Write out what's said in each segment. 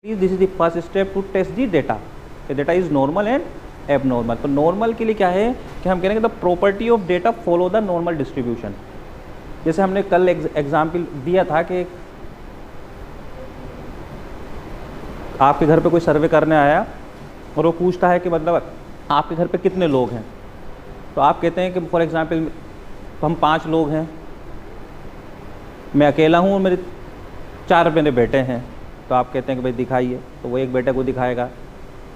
This is the first step to test the data, data is normal and abnormal. तो normal के लिए क्या है कि हम कह रहे हैं the property of data follow the normal distribution. जैसे हमने कल एग्जाम्पल दिया था कि आपके घर पे कोई सर्वे करने आया और वो पूछता है कि मतलब आपके घर पे कितने लोग हैं, तो आप कहते हैं कि फॉर एग्जांपल हम 5 लोग हैं, मैं अकेला हूँ और मेरे 4 मेरे बेटे हैं। तो आप कहते हैं कि भाई दिखाइए, तो वो एक बेटे को दिखाएगा,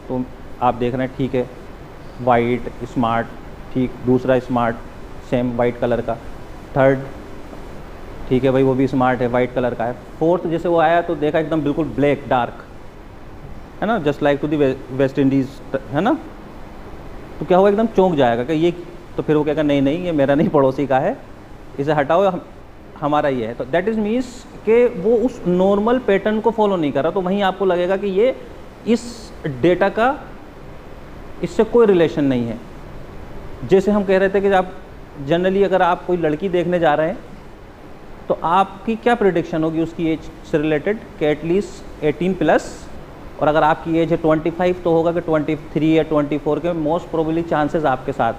तो आप देख रहे हैं ठीक है वाइट स्मार्ट, ठीक, दूसरा स्मार्ट सेम वाइट कलर का, थर्ड ठीक है भाई वो भी स्मार्ट है वाइट कलर का है, फोर्थ जैसे वो आया तो देखा एकदम बिल्कुल ब्लैक डार्क है ना, just like to the West Indies है ना। तो क्या हुआ एकदम चौंक जाएगा कि ये, तो फिर वो कहेगा नहीं नहीं ये मेरा नहीं पड़ोसी का है, इसे हटाओ हमारा ये है। तो दैट इज़ मीन्स कि वो उस नॉर्मल पैटर्न को फॉलो नहीं कर रहा, तो वहीं आपको लगेगा कि ये इस डेटा का इससे कोई रिलेशन नहीं है। जैसे हम कह रहे थे कि आप जनरली अगर आप कोई लड़की देखने जा रहे हैं तो आपकी क्या प्रेडिक्शन होगी उसकी एज से रिलेटेड कि एटलीस्ट 18+, और अगर आपकी एज है 25 तो होगा कि 23 या 24 के मोस्ट प्रोबेबली चांसेस आपके साथ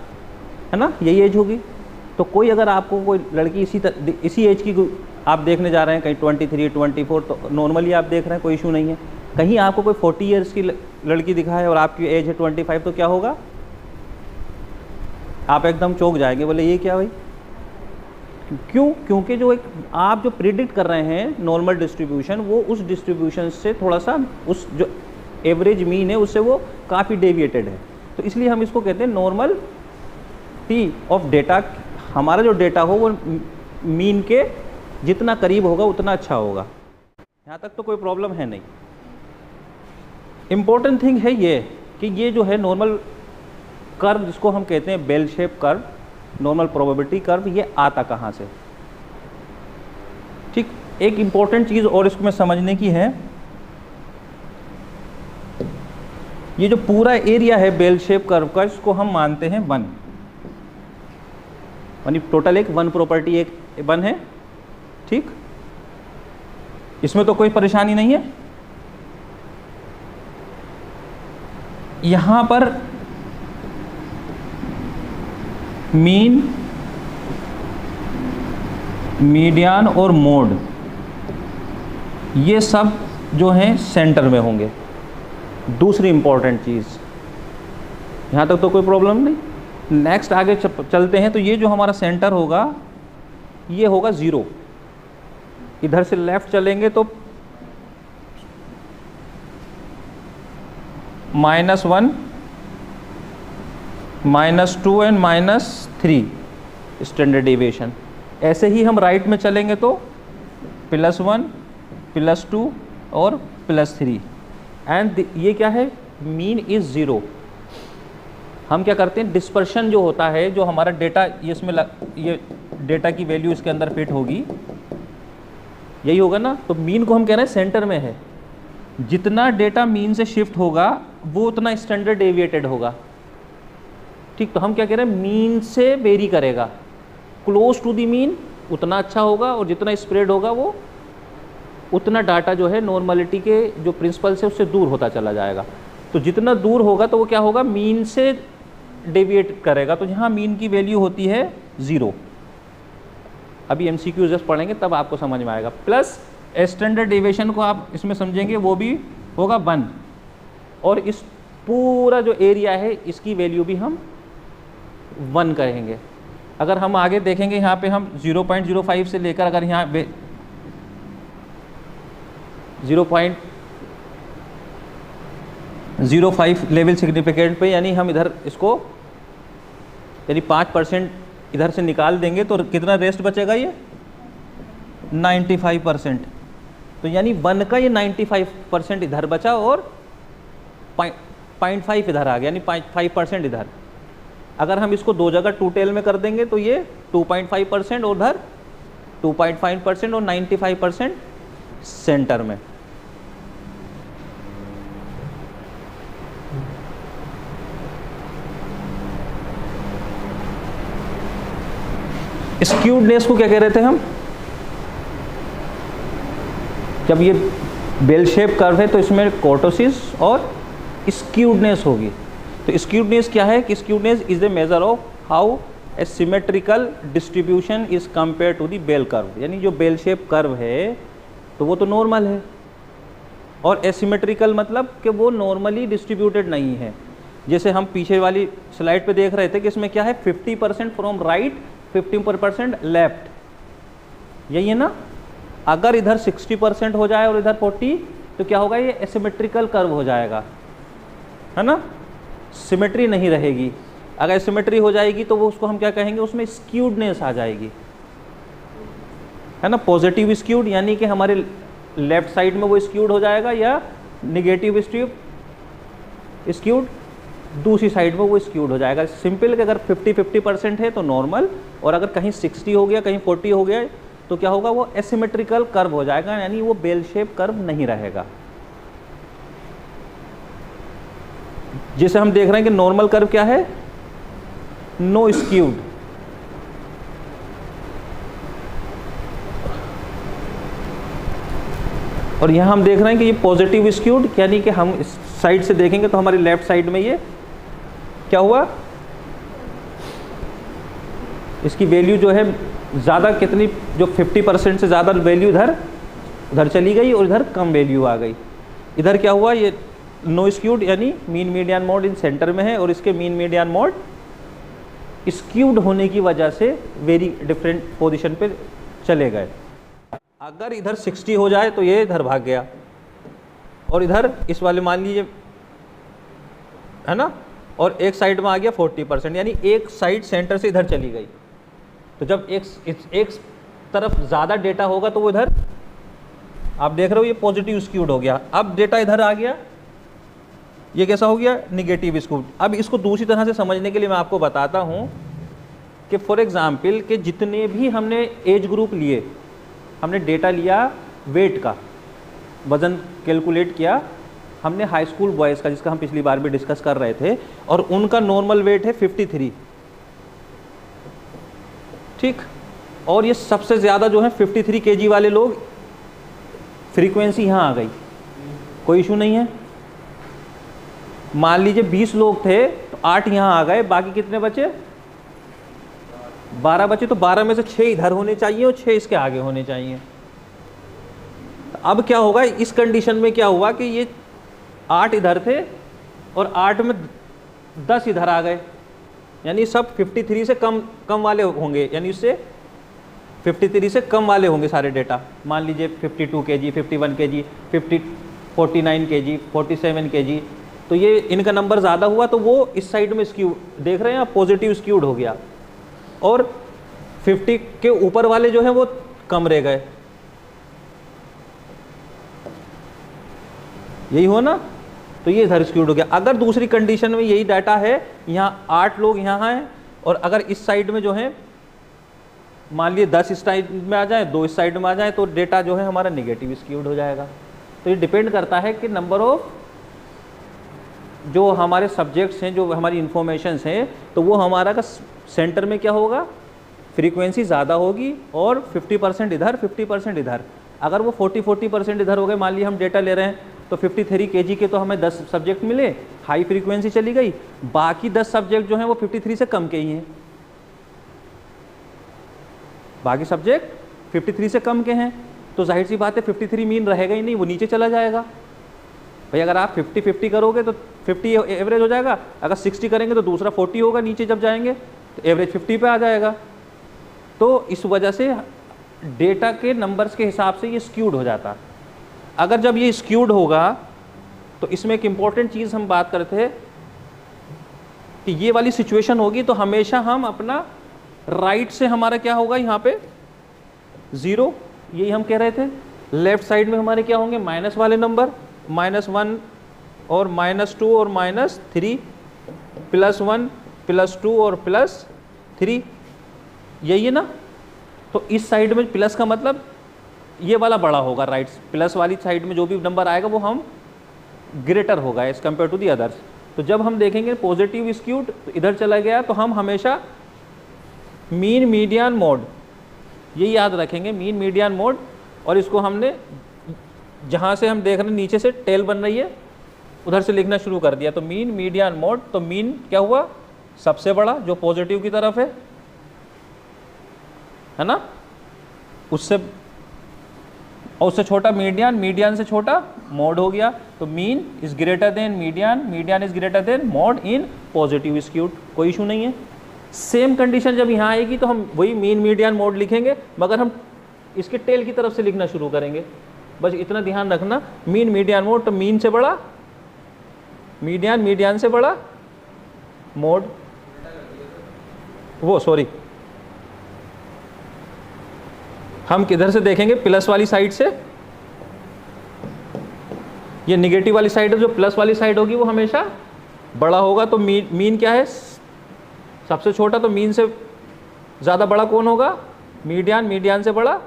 है ना, यही एज होगी। तो कोई अगर आपको कोई लड़की इसी एज की आप देखने जा रहे हैं, कहीं 23 24, तो नॉर्मली आप देख रहे हैं कोई इशू नहीं है। कहीं आपको कोई 40 ईयर्स की लड़की दिखाए और आपकी एज है 25, तो क्या होगा, आप एकदम चौंक जाएंगे, बोले ये क्या भाई, क्यों? क्योंकि जो एक आप जो प्रिडिक्ट कर रहे हैं नॉर्मल डिस्ट्रीब्यूशन, वो उस डिस्ट्रीब्यूशन से थोड़ा सा, उस जो एवरेज मीन है उससे वो काफ़ी डेविएटेड है। तो इसलिए हम इसको कहते हैं नॉर्मल टी ऑफ डेटा। हमारा जो डेटा हो वो मीन के जितना करीब होगा उतना अच्छा होगा। यहाँ तक तो कोई प्रॉब्लम है नहीं। इम्पोर्टेंट थिंग है ये कि ये जो है नॉर्मल कर्व जिसको हम कहते हैं bell shape curve, normal probability curve, ये आता कहाँ से? ठीक, एक इम्पॉर्टेंट चीज़ और इसको में समझने की है, ये जो पूरा एरिया है बेल शेप कर्व का, इसको हम मानते हैं 1, यानी टोटल एक 1 प्रॉपर्टी एक 1 है। ठीक, इसमें तो कोई परेशानी नहीं है। यहां पर मीन, मीडियन और मोड ये सब जो हैं सेंटर में होंगे। दूसरी इंपॉर्टेंट चीज़, यहाँ तक तो कोई प्रॉब्लम नहीं। नेक्स्ट आगे चलते हैं, तो ये जो हमारा सेंटर होगा ये होगा 0। इधर से लेफ्ट चलेंगे तो -1, -2 एंड -3 स्टैंडर्ड डेविएशन। ऐसे ही हम राइट में चलेंगे तो +1, +2 और +3, एंड ये क्या है, मीन इज़ 0। हम क्या करते हैं, डिस्पर्शन जो होता है, जो हमारा डेटा ये इसमें ये डेटा की वैल्यू इसके अंदर फिट होगी, यही होगा ना। तो मीन को हम कह रहे हैं सेंटर में है, जितना डेटा मीन से शिफ्ट होगा वो उतना स्टैंडर्ड डेविएटेड होगा। ठीक, तो हम क्या कह रहे हैं, मीन से वेरी करेगा, क्लोज टू दी मीन उतना अच्छा होगा, और जितना स्प्रेड होगा वो उतना डाटा जो है नॉर्मलिटी के जो प्रिंसिपल से उससे दूर होता चला जाएगा। तो जितना दूर होगा तो वो क्या होगा, मीन से डेविएट करेगा। तो यहाँ मीन की वैल्यू होती है 0। अभी MCQ जस्ट पढ़ेंगे तब आपको समझ में आएगा। प्लस स्टैंडर्ड डेविएशन को आप इसमें समझेंगे, वो भी होगा 1, और इस पूरा जो एरिया है इसकी वैल्यू भी हम 1 करेंगे। अगर हम आगे देखेंगे यहाँ पे हम 0.05 से लेकर, अगर यहाँ 0.05 लेवल सिग्निफिकेंट पे, यानी हम इधर इसको यानी 5% इधर से निकाल देंगे तो कितना रेस्ट बचेगा, ये 95%। तो यानी 1 का ये 95% इधर बचा और 0.5 इधर आ गया, यानी 5% इधर। अगर हम इसको 2 जगह 2 टेल में कर देंगे तो ये 2.5% और उधर 2.5% और 95% सेंटर में। स्क्यूडनेस को क्या कह रहे थे हम, जब ये बेल शेप कर्व है तो इसमें कोर्टोसिस और स्क्यूडनेस होगी। तो स्क्यूडनेस क्या है कि skewness is the measure of how a symmetrical distribution is compare to the bell curve. यानी जो बेल शेप कर्व है तो वो तो नॉर्मल है, और एसिमेट्रिकल मतलब कि वो नॉर्मली डिस्ट्रीब्यूटेड नहीं है। जैसे हम पीछे वाली स्लाइड पे देख रहे थे कि इसमें क्या है 50% फ्रॉम राइट 50% लेफ्ट, यही है ना। अगर इधर 60% हो जाए और इधर 40 तो क्या होगा, ये एसिमेट्रिकल कर्व हो जाएगा, है ना, सिमेट्री नहीं रहेगी। अगर सिमेट्री हो जाएगी तो वो उसको हम क्या कहेंगे, उसमें स्क्यूडनेस आ जाएगी, है ना। पॉजिटिव स्क्यूड यानी कि हमारे लेफ्ट साइड में वो स्क्यूड हो जाएगा, या निगेटिव स्क्यूड दूसरी साइड में वो स्क्यूड हो जाएगा। सिंपल कि अगर 50-50% है तो नॉर्मल, और अगर कहीं 60 हो गया कहीं 40 हो गया तो क्या होगा, वो एसिमेट्रिकल कर्व हो जाएगा, यानी वो बेल शेप कर्व नहीं रहेगा। जिसे हम देख रहे हैं कि नॉर्मल कर्व क्या है, नो स्क्यूड। और यहां हम देख रहे हैं कि ये पॉजिटिव स्क्यूड, यानी कि हम इस साइड से देखेंगे तो हमारी लेफ्ट साइड में ये क्या हुआ, इसकी वैल्यू जो है ज़्यादा कितनी, जो 50% से ज़्यादा वैल्यू उधर चली गई और इधर कम वैल्यू आ गई। इधर क्या हुआ, ये नो स्क्यूड यानी mean median mode in centre में है, और इसके मीन मीडियन मोड स्क्यूड होने की वजह से वेरी डिफरेंट पोजीशन पे चले गए। अगर इधर 60 हो जाए तो ये इधर भाग गया, और इधर इस वाले मान लीजिए, है ना, और एक साइड में आ गया 40%, यानी एक साइड सेंटर से इधर चली गई। तो जब एक तरफ ज़्यादा डेटा होगा तो वो इधर आप देख रहे हो ये पॉजिटिव स्क्यूड हो गया। अब डेटा इधर आ गया, ये कैसा हो गया, निगेटिव स्क्यूड। अब इसको दूसरी तरह से समझने के लिए मैं आपको बताता हूँ कि फॉर एग्जाम्पल कि जितने भी हमने एज ग्रुप लिए, हमने डेटा लिया वेट का, वज़न कैलकुलेट किया हमने हाई स्कूल बॉयज़ का, जिसका हम पिछली बार भी डिस्कस कर रहे थे, और उनका नॉर्मल वेट है 53, ठीक। और ये सबसे ज़्यादा जो है 53 kg वाले लोग, फ्रीक्वेंसी यहाँ आ गई, कोई इशू नहीं है। मान लीजिए 20 लोग थे तो 8 यहाँ आ गए, बाकी कितने बचे, 12 बचे। तो 12 में से 6 इधर होने चाहिए और 6 इसके आगे होने चाहिए। अब क्या होगा, इस कंडीशन में क्या हुआ कि ये 8 इधर थे और 8 में 10 इधर आ गए, यानी सब 53 से कम वाले होंगे, यानी इससे 53 से कम वाले होंगे सारे डेटा। मान लीजिए 52 kg, 51 kg, 49 kg, 47 kg, तो ये इनका नंबर ज़्यादा हुआ तो वो इस साइड में स्क्यू, देख रहे हैं आप, पॉजिटिव स्क्यूड हो गया, और 50 के ऊपर वाले जो हैं वो कम रह गए। यही हो ना, तो ये इधर स्क्यूड हो गया। अगर दूसरी कंडीशन में यही डाटा है, यहाँ 8 लोग यहाँ हैं, और अगर इस साइड में जो है मान लिए 10 इस साइड में आ जाए, 2 इस साइड में आ जाए, तो डेटा जो है हमारा नेगेटिव स्क्यूड हो जाएगा। तो ये डिपेंड करता है कि नंबर ऑफ जो हमारे सब्जेक्ट्स हैं, जो हमारी इंफॉर्मेशंस हैं, तो वो हमारा का सेंटर में क्या होगा, फ्रीक्वेंसी ज़्यादा होगी, और 50% इधर 50% इधर। अगर वो 40% इधर हो गए, मान लीजिए हम डेटा ले रहे हैं तो 53 kg के तो हमें 10 सब्जेक्ट मिले, हाई फ्रीक्वेंसी चली गई, बाकी 10 सब्जेक्ट जो हैं वो 53 से कम के ही हैं, बाकी सब्जेक्ट 53 से कम के हैं, तो जाहिर सी बात है 53 मीन रहेगा ही नहीं, वो नीचे चला जाएगा। भाई अगर आप 50-50 करोगे तो 50 एवरेज हो जाएगा, अगर 60 करेंगे तो दूसरा 40 होगा, नीचे जब जाएंगे तो एवरेज 50 पे आ जाएगा। तो इस वजह से डेटा के नंबर्स के हिसाब से ये स्क्यूड हो जाता। अगर जब ये स्क्यूड होगा तो इसमें एक इम्पॉर्टेंट चीज़ हम बात करते हैं कि ये वाली सिचुएशन होगी तो हमेशा हम अपना राइट से हमारा क्या होगा, यहाँ पे 0, यही हम कह रहे थे। लेफ्ट साइड में हमारे क्या होंगे, माइनस वाले नंबर, -1 और -2 और -3, +1 +2 और +3, यही है ना। तो इस साइड में प्लस का मतलब ये वाला बड़ा होगा, राइट प्लस वाली साइड में जो भी नंबर आएगा वो हम ग्रेटर होगा as compare to the others. तो जब हम देखेंगे पॉजिटिव स्क्यूड तो इधर चला गया, तो हम हमेशा मीन मीडियन मोड, यही याद रखेंगे, मीन मीडियन मोड, और इसको हमने जहाँ से हम देख रहे हैं नीचे से टेल बन रही है, उधर से लिखना शुरू कर दिया। तो मीन, मीडियन, मोड। तो मीन क्या हुआ? सबसे बड़ा, जो पॉजिटिव की तरफ है ना, उससे और उससे छोटा मीडियन, मीडियन से छोटा मोड हो गया। तो mean is greater than median, median is greater than mode in positive skewed. कोई इशू नहीं है। सेम कंडीशन जब यहाँ आएगी तो हम वही मीन, मीडियन, मोड लिखेंगे, मगर हम इसके टेल की तरफ से लिखना शुरू करेंगे। बस इतना ध्यान रखना, मीन, मीडियन, मोड। तो मीन से बड़ा मीडियन, मीडियन से बड़ा मोड, वो सॉरी हम किधर से देखेंगे? प्लस वाली साइड से। ये निगेटिव वाली साइड है, जो प्लस वाली साइड होगी वो हमेशा बड़ा होगा। तो मीन क्या है? सबसे छोटा। तो मीन से ज़्यादा बड़ा कौन होगा? मीडियन, मीडियन से बड़ा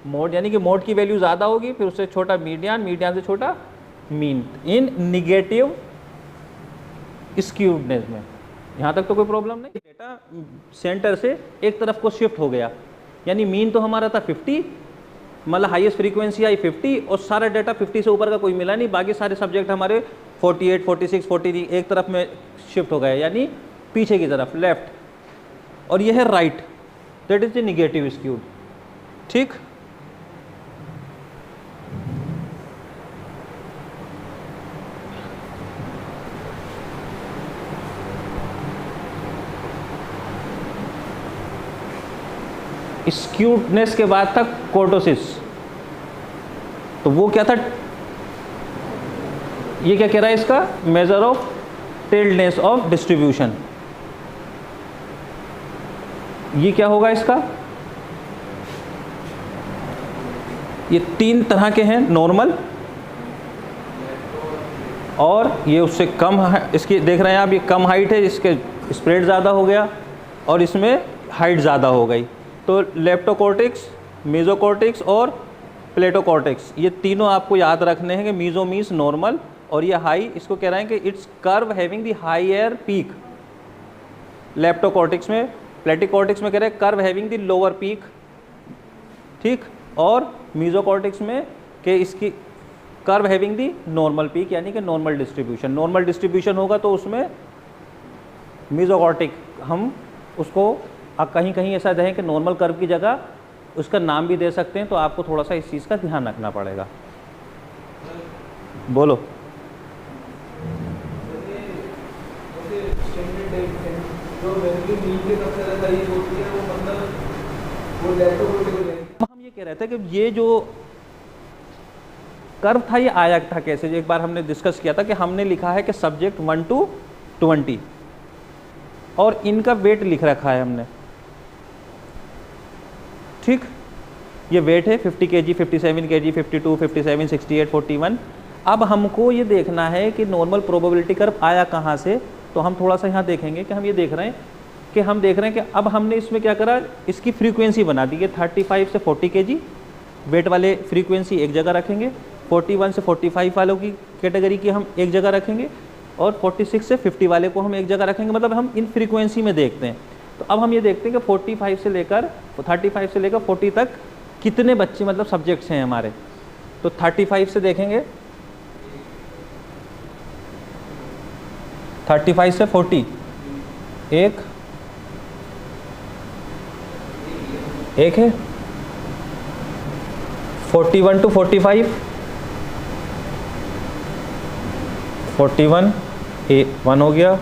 मोड, यानी कि मोड की वैल्यू ज़्यादा होगी, फिर उससे छोटा मीडियन, मीडियन से छोटा मीन इन निगेटिव स्क्यूडनेस में। यहाँ तक तो कोई प्रॉब्लम नहीं। डेटा सेंटर से एक तरफ को शिफ्ट हो गया, यानी मीन तो हमारा था 50, मतलब हाईएस्ट फ्रीक्वेंसी आई 50, और सारा डेटा 50 से ऊपर का कोई मिला नहीं। बाकी सारे सब्जेक्ट हमारे 48, 46, 43 एक तरफ में शिफ्ट हो गए, यानी पीछे की तरफ, लेफ्ट। और यह है right, that is the negative skewed. ठीक, स्क्यूडनेस के बाद था कोर्टोसिस। तो वो क्या था? ये क्या कह रहा है इसका? Measure of tailedness of distribution. ये क्या होगा इसका? ये तीन तरह के हैं, नॉर्मल, और ये उससे कम है। इसकी देख रहे हैं आप, ये कम हाइट है, इसके स्प्रेड ज़्यादा हो गया, और इसमें हाइट ज़्यादा हो गई। तो लेप्टोकॉर्टिक्स, मेसोकॉर्टिक्स और प्लेटोकॉर्टिक्स, ये तीनों आपको याद रखने हैं कि मीजो मीन्स नॉर्मल, और ये हाई, इसको कह रहे हैं कि it's curve having the higher peak. Leptokurtics में, प्लेटिकॉर्टिक्स में कह रहे हैं curve having the lower peak. ठीक, और मेसोकॉर्टिक्स में कि इसकी curve having the normal peak, यानी कि नॉर्मल डिस्ट्रीब्यूशन। नॉर्मल डिस्ट्रीब्यूशन होगा तो उसमें मेसोकॉर्टिक, हम उसको कहीं कहीं ऐसा दें कि नॉर्मल कर्व की जगह उसका नाम भी दे सकते हैं। तो आपको थोड़ा सा इस चीज़ का ध्यान रखना पड़ेगा। बोलो। हम ये कह रहे थे कि ये जो कर्व था ये आया था कैसे? एक बार हमने डिस्कस किया था कि हमने लिखा है कि सब्जेक्ट 1 to 20, और इनका वेट लिख रखा है हमने। ठीक, ये वेट है 50 kg, 57 kg, 52, 57, 68, 41। अब हमको ये देखना है कि नॉर्मल प्रोबेबिलिटी कर्व आया कहाँ से। तो हम थोड़ा सा यहाँ देखेंगे कि हम ये देख रहे हैं कि अब हमने इसमें क्या करा, इसकी फ्रीक्वेंसी बना दी है 35 से 40 kg। वेट वाले फ्रीक्वेंसी एक जगह रखेंगे, 41 से 45 वालों की कैटेगरी की हम एक जगह रखेंगे, और 46 से 50 वाले को हम एक जगह रखेंगे। मतलब हम इन फ्रीक्वेंसी में देखते हैं। तो अब हम ये देखते हैं कि 35 से लेकर 40 तक कितने बच्चे, मतलब सब्जेक्ट्स हैं हमारे। तो 35 से देखेंगे, 35 से 40 एक है। 41 to 45, 41 1 हो गया,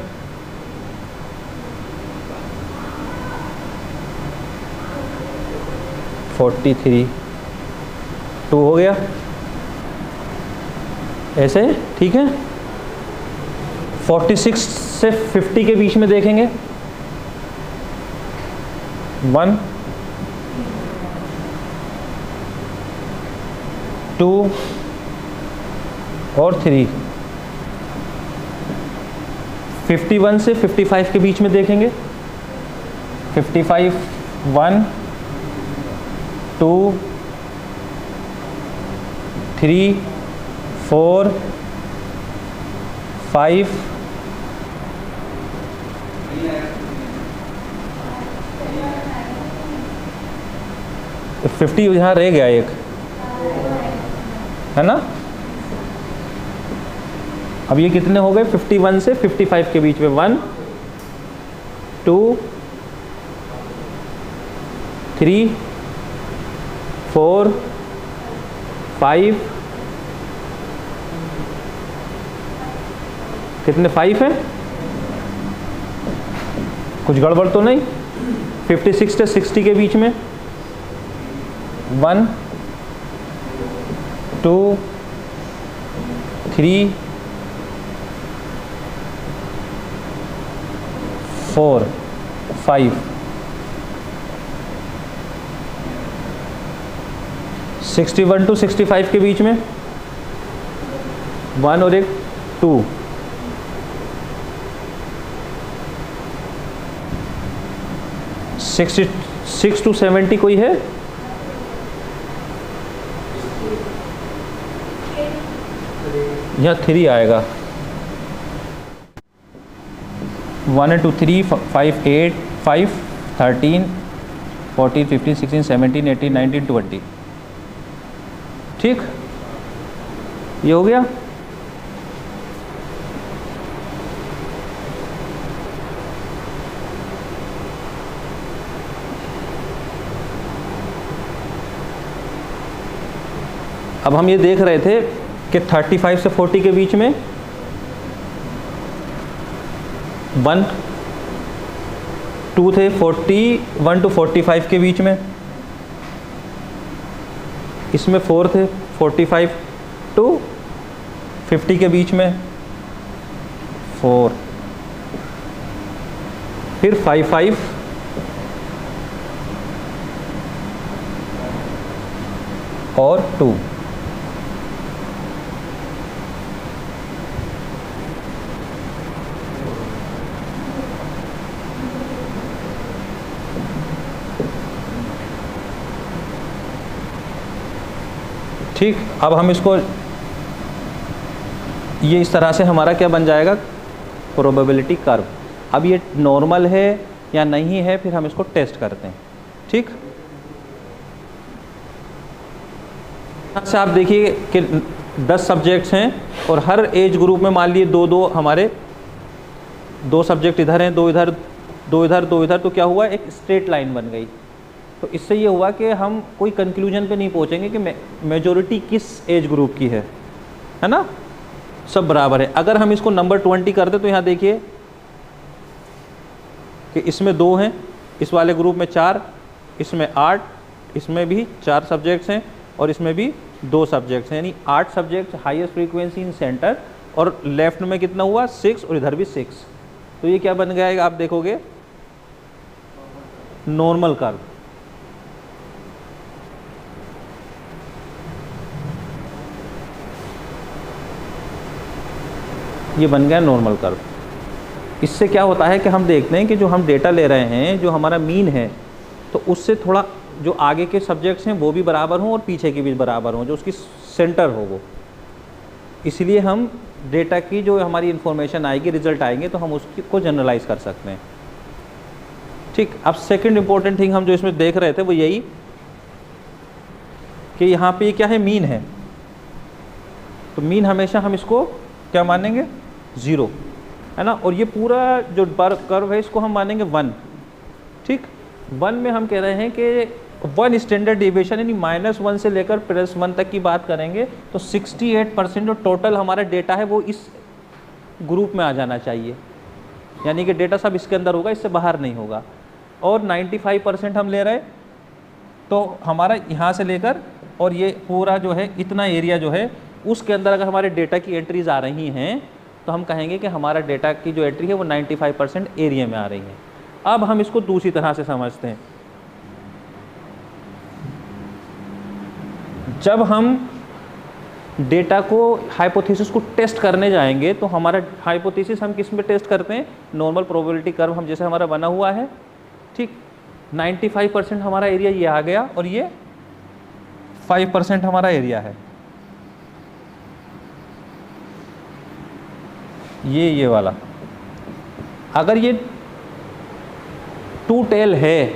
43 2 हो गया, ऐसे। ठीक है, 46 से 50 के बीच में देखेंगे, 1 2 और 3। 51 से 55 के बीच में देखेंगे, 55 1 2 3 4 5 50 यहाँ रह गया एक, है ना। अब ये कितने हो गए, 51 से 55 के बीच में, 1 2 3 4 5, कितने 5 है, कुछ गड़बड़ तो नहीं, 56 से 60 के बीच में, 1 2 3 4 5, 61 to 65 के बीच में 1 और एक 2, 66 to 70 कोई है, यहाँ 3 आएगा, 1 2 3 5 8 5 13 14 15 16 17 18 19 20, ठीक, ये हो गया। अब हम ये देख रहे थे कि 35 से 40 के बीच में 1 2 थे, 41 to 45 के बीच में, इसमें 4 थे, 45 to 50 के बीच में 4, फिर 5 5 और 2, ठीक। अब हम इसको, ये इस तरह से हमारा क्या बन जाएगा, प्रोबेबिलिटी कर्व। अब ये नॉर्मल है या नहीं है, फिर हम इसको टेस्ट करते हैं, ठीक। यहाँ से आप देखिए कि 10 सब्जेक्ट्स हैं और हर एज ग्रुप में मान लिए 2 2 हमारे 2 सब्जेक्ट इधर हैं, 2 इधर 2 इधर 2 इधर, तो क्या हुआ, एक स्ट्रेट लाइन बन गई। तो इससे ये हुआ कि हम कोई कंक्लूजन पे नहीं पहुंचेंगे कि मेजॉरिटी किस एज ग्रुप की है ना, सब बराबर है। अगर हम इसको नंबर 20 करते तो यहाँ देखिए कि इसमें 2 हैं, इस वाले ग्रुप में 4, इसमें 8, इसमें भी 4 सब्जेक्ट्स हैं और इसमें भी 2 सब्जेक्ट्स हैं, यानी 8 subjects highest frequency in centre, और लेफ्ट में कितना हुआ 6 और इधर भी 6। तो ये क्या बन गया, आप देखोगे नॉर्मल कर्व। ये बन गया नॉर्मल कर्व। इससे क्या होता है कि हम देखते हैं कि जो हम डेटा ले रहे हैं, जो हमारा मीन है, तो उससे थोड़ा जो आगे के सब्जेक्ट्स हैं वो भी बराबर हों और पीछे के भी बराबर हों, जो उसकी सेंटर हो वो। इसलिए हम डेटा की जो हमारी इन्फॉर्मेशन आएगी, रिजल्ट आएंगे, तो हम उसकी को जनरलाइज कर सकते हैं, ठीक। अब सेकंड इंपॉर्टेंट थिंग हम जो इसमें देख रहे थे वो यही कि यहाँ पे क्या है, मीन है। तो मीन हमेशा हम इसको क्या मानेंगे, 0, है ना। और ये पूरा जो कर्व है इसको हम मानेंगे 1, ठीक। 1 में हम कह रहे हैं कि 1 स्टैंडर्ड डिविएशन, यानी -1 से लेकर +1 तक की बात करेंगे तो 68% जो टोटल हमारा डेटा है वो इस ग्रुप में आ जाना चाहिए, यानी कि डेटा सब इसके अंदर होगा, इससे बाहर नहीं होगा। और 95% हम ले रहे, तो हमारा यहाँ से लेकर और ये पूरा जो है इतना एरिया जो है उसके अंदर अगर हमारे डेटा की एंट्रीज आ रही हैं तो हम कहेंगे कि हमारा डेटा की जो एंट्री है वो 95% एरिया में आ रही है। अब हम इसको दूसरी तरह से समझते हैं। जब हम डेटा को, हाइपोथेसिस को टेस्ट करने जाएंगे तो हमारा हाइपोथेसिस हम किस में टेस्ट करते हैं, नॉर्मल प्रोबेबिलिटी कर्व हम जैसे हमारा बना हुआ है, ठीक। 95% हमारा एरिया ये आ गया और ये 5% हमारा एरिया है, ये वाला। अगर ये 2 टेल है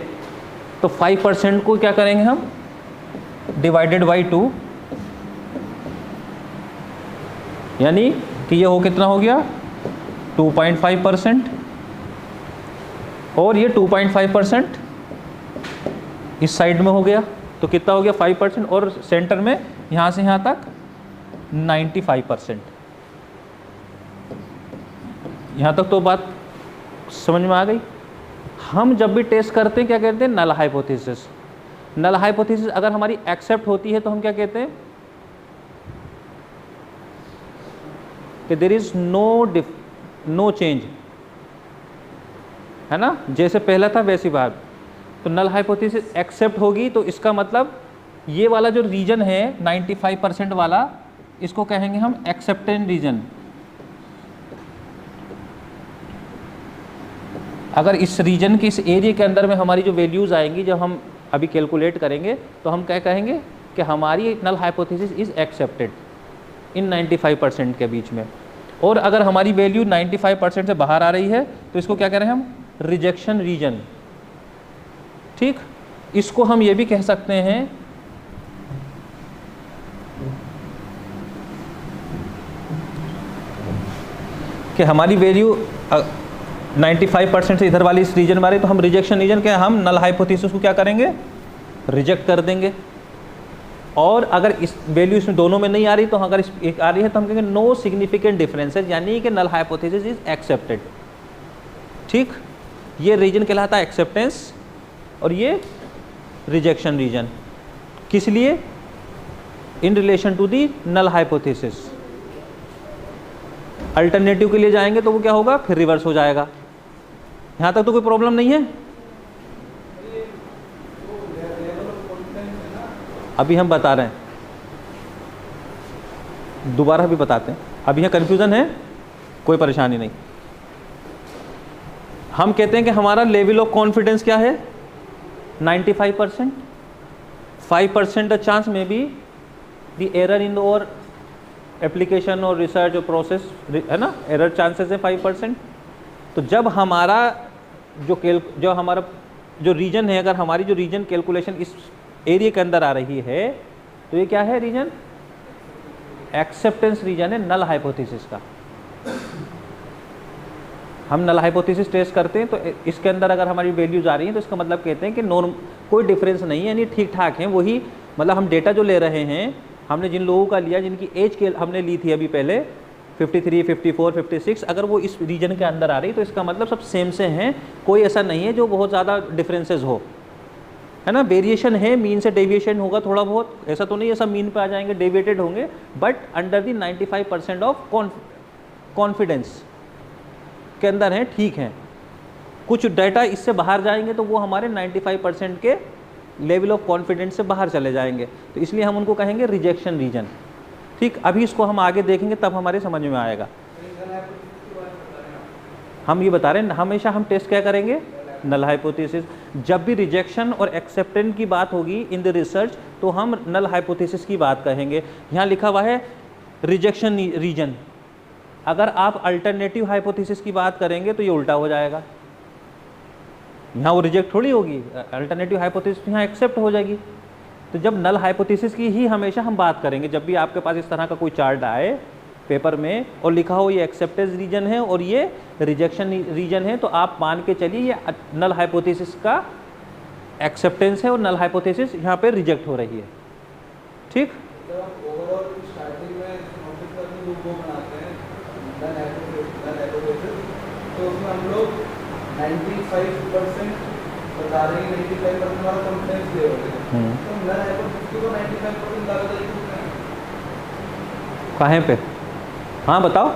तो 5% को क्या करेंगे हम, डिवाइडेड बाई 2, यानी कि ये हो कितना हो गया 2.5% और ये 2.5% इस साइड में हो गया, तो कितना हो गया 5%, और सेंटर में यहाँ से यहाँ तक 95%। यहाँ तक तो बात समझ में आ गई। हम जब भी टेस्ट करते हैं क्या कहते हैं, नल हाइपोथेसिस। नल हाइपोथेसिस अगर हमारी एक्सेप्ट होती है तो हम क्या कहते हैं कि देयर इज नो चेंज, है ना, जैसे पहला था वैसी बात। तो नल हाइपोथेसिस एक्सेप्ट होगी तो इसका मतलब ये वाला जो रीजन है 95% वाला, इसको कहेंगे हम एक्सेप्टेंट रीजन। अगर इस रीजन के, इस एरिया के अंदर में हमारी जो वैल्यूज़ आएंगी जब हम अभी कैलकुलेट करेंगे तो हम क्या कहेंगे कि हमारी null hypothesis is accepted in 95% के बीच में। और अगर हमारी वैल्यू 95% से बाहर आ रही है तो इसको क्या कह रहे हैं हम, रिजेक्शन रीजन। ठीक, इसको हम ये भी कह सकते हैं कि हमारी वैल्यू 95% से इधर वाली इस रीजन में आ रही तो हम रिजेक्शन रीजन के, हम नल हाइपोथेसिस को क्या करेंगे, रिजेक्ट कर देंगे। और अगर इस वैल्यू इसमें दोनों में नहीं आ रही तो अगर इस एक आ रही है तो हम कहेंगे नो सिग्निफिकेंट डिफरेंसेस, यानी कि नल हाइपोथेसिस इज एक्सेप्टेड। ठीक, ये रीजन कहलाता है एक्सेप्टेंस और ये रिजेक्शन रीजन। किस लिए, in relation to the null hypothesis. Alternative के लिए जाएंगे तो वो क्या होगा, फिर रिवर्स हो जाएगा। यहाँ तक तो कोई प्रॉब्लम नहीं है। अभी हम बता रहे हैं, दोबारा भी बताते हैं। अभी यहाँ कन्फ्यूज़न है, कोई परेशानी नहीं। हम कहते हैं कि हमारा लेवल ऑफ कॉन्फिडेंस क्या है, 95%। 5% द चांस में बी द एरर इन और एप्लीकेशन और रिसर्च और प्रोसेस, है ना, एरर चांसेस है 5%। तो जब हमारा जो हमारा जो रीजन है, अगर हमारी जो रीजन कैलकुलेशन इस एरिया के अंदर आ रही है तो ये क्या है, रीजन एक्सेप्टेंस रीजन है नल हाइपोथेसिस का। हम नल हाइपोथेसिस टेस्ट करते हैं तो इसके अंदर अगर हमारी वैल्यूज आ रही हैं तो इसका मतलब कहते हैं कि नॉर्म, कोई डिफरेंस नहीं है, यानी ठीक ठाक है। वही मतलब हम डेटा जो ले रहे हैं, हमने जिन लोगों का लिया जिनकी एज के हमने ली थी अभी पहले 53, 54, 56, अगर वो इस रीजन के अंदर आ रही तो इसका मतलब सब सेम से हैं, कोई ऐसा नहीं है जो बहुत ज़्यादा डिफरेंसेस हो, है ना। वेरिएशन है, मीन से डेविएशन होगा थोड़ा बहुत, ऐसा तो नहीं है सब मीन पे आ जाएंगे, डेविएटेड होंगे, but under the 95% of confidence के अंदर हैं, ठीक हैं। कुछ डाटा इससे बाहर जाएंगे तो वो हमारे 95% के लेवल ऑफ कॉन्फिडेंस से बाहर चले जाएंगे, तो इसलिए हम उनको कहेंगे रिजेक्शन रीजन। ठीक, अभी इसको हम आगे देखेंगे तब हमारे समझ में आएगा। हम ये बता रहे हैं हमेशा हम टेस्ट क्या करेंगे, नल हाइपोथेसिस। जब भी रिजेक्शन और एक्सेप्टेंस की बात होगी इन द रिसर्च तो हम नल हाइपोथेसिस की बात कहेंगे। यहाँ लिखा हुआ है रिजेक्शन रीजन। अगर आप अल्टरनेटिव हाइपोथेसिस की बात करेंगे तो ये उल्टा हो जाएगा, यहाँ वो रिजेक्ट थोड़ी होगी, अल्टरनेटिव हाइपोथेसिस यहाँ एक्सेप्ट हो जाएगी। तो जब नल हाइपोथेसिस की ही हमेशा हम बात करेंगे, जब भी आपके पास इस तरह का कोई चार्ट आए पेपर में और लिखा हो ये एक्सेप्टेंस रीजन है और ये रिजेक्शन रीजन है, तो आप मान के चलिए ये नल हाइपोथेसिस का एक्सेप्टेंस है और नल हाइपोथेसिस यहाँ पे रिजेक्ट हो रही है। ठीक, तो उसमें हम लोग 95% बता रहे हैं, 95% हमारा कॉन्फिडेंस लेवल है, तो नल हाइपोथेसिस को 95% लगा देते हैं कहाँ पे? हाँ बताओ।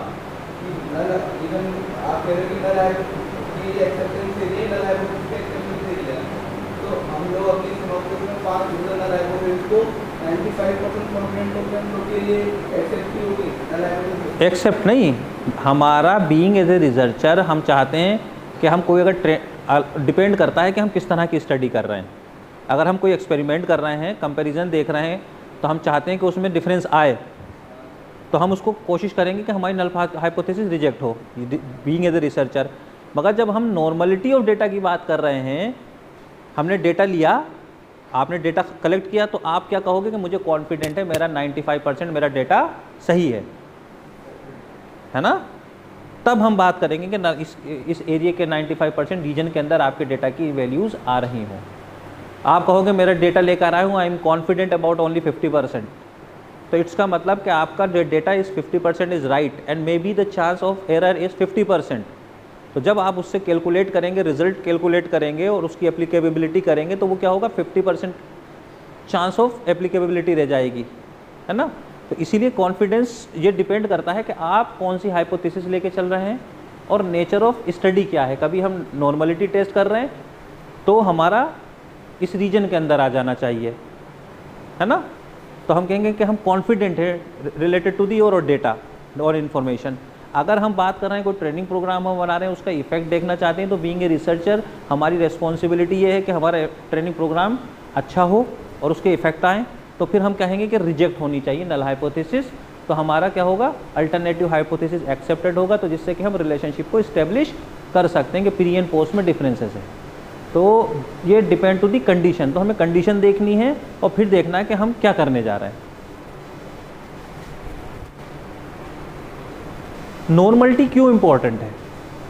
नल इवन आप कह रहे हैं कि null hypothesis acceptance area, null hypothesis का एक्सेप्टेंस एरिया, तो हम लोग अपनी सिनॉप्सिस में 5 नल हाइपोथेसिस को 95% कॉन्फिडेंट होकर हम लोग के लिए एक्सेप्ट की होगी नल हाइपोथेसिस। एक्सेप्ट नहीं, हमारा बीइंग एज ए रिसर्चर हम चाहते हैं कि हम कोई अगर डिपेंड करता है कि हम किस तरह की स्टडी कर रहे हैं। अगर हम कोई एक्सपेरिमेंट कर रहे हैं, कंपैरिजन देख रहे हैं, तो हम चाहते हैं कि उसमें डिफरेंस आए, तो हम उसको कोशिश करेंगे कि हमारी नल हाइपोथेसिस रिजेक्ट हो बीइंग एज ए रिसर्चर। मगर जब हम नॉर्मलिटी ऑफ डेटा की बात कर रहे हैं, हमने डेटा लिया, आपने डेटा कलेक्ट किया, तो आप क्या कहोगे कि मुझे कॉन्फिडेंट है, मेरा 95% मेरा डेटा सही है। है ना, तब हम बात करेंगे कि इस एरिया के 95% रीजन के अंदर आपके डेटा की वैल्यूज़ आ रही हों। आप कहोगे मेरा डेटा लेकर आया हूँ, I am confident about only 50%, तो इसका मतलब कि आपका data is 50% is right and may be the chance of error is 50%। तो जब आप उससे कैलकुलेट करेंगे, रिजल्ट कैलकुलेट करेंगे और उसकी एप्लीकेबिलिटी करेंगे, तो वो क्या होगा, 50% चांस ऑफ एप्लीकेबिलिटी रह जाएगी, है ना। तो इसीलिए कॉन्फिडेंस ये डिपेंड करता है कि आप कौन सी हाइपोथेसिस लेके चल रहे हैं और नेचर ऑफ स्टडी क्या है। कभी हम नॉर्मलिटी टेस्ट कर रहे हैं तो हमारा इस रीजन के अंदर आ जाना चाहिए, है ना। तो हम कहेंगे कि हम कॉन्फिडेंट है रिलेटेड टू दी और डेटा और इन्फॉर्मेशन। अगर हम बात कर रहे हैं कोई ट्रेनिंग प्रोग्राम हम बना रहे हैं, उसका इफेक्ट देखना चाहते हैं, तो बीइंग ए रिसर्चर हमारी रिस्पॉन्सिबिलिटी ये है कि हमारा ट्रेनिंग प्रोग्राम अच्छा हो और उसके इफेक्ट आएँ, तो फिर हम कहेंगे कि रिजेक्ट होनी चाहिए नल हाइपोथेसिस। तो हमारा क्या होगा, अल्टरनेटिव हाइपोथेसिस एक्सेप्टेड होगा, तो जिससे कि हम रिलेशनशिप को इस्टेब्लिश कर सकते हैं कि प्री एंड पोस्ट में डिफरेंसेस है। तो ये डिपेंड टू दी कंडीशन, तो हमें कंडीशन देखनी है और फिर देखना है कि हम क्या करने जा रहे हैं। नॉर्मलिटी क्यों इंपॉर्टेंट है?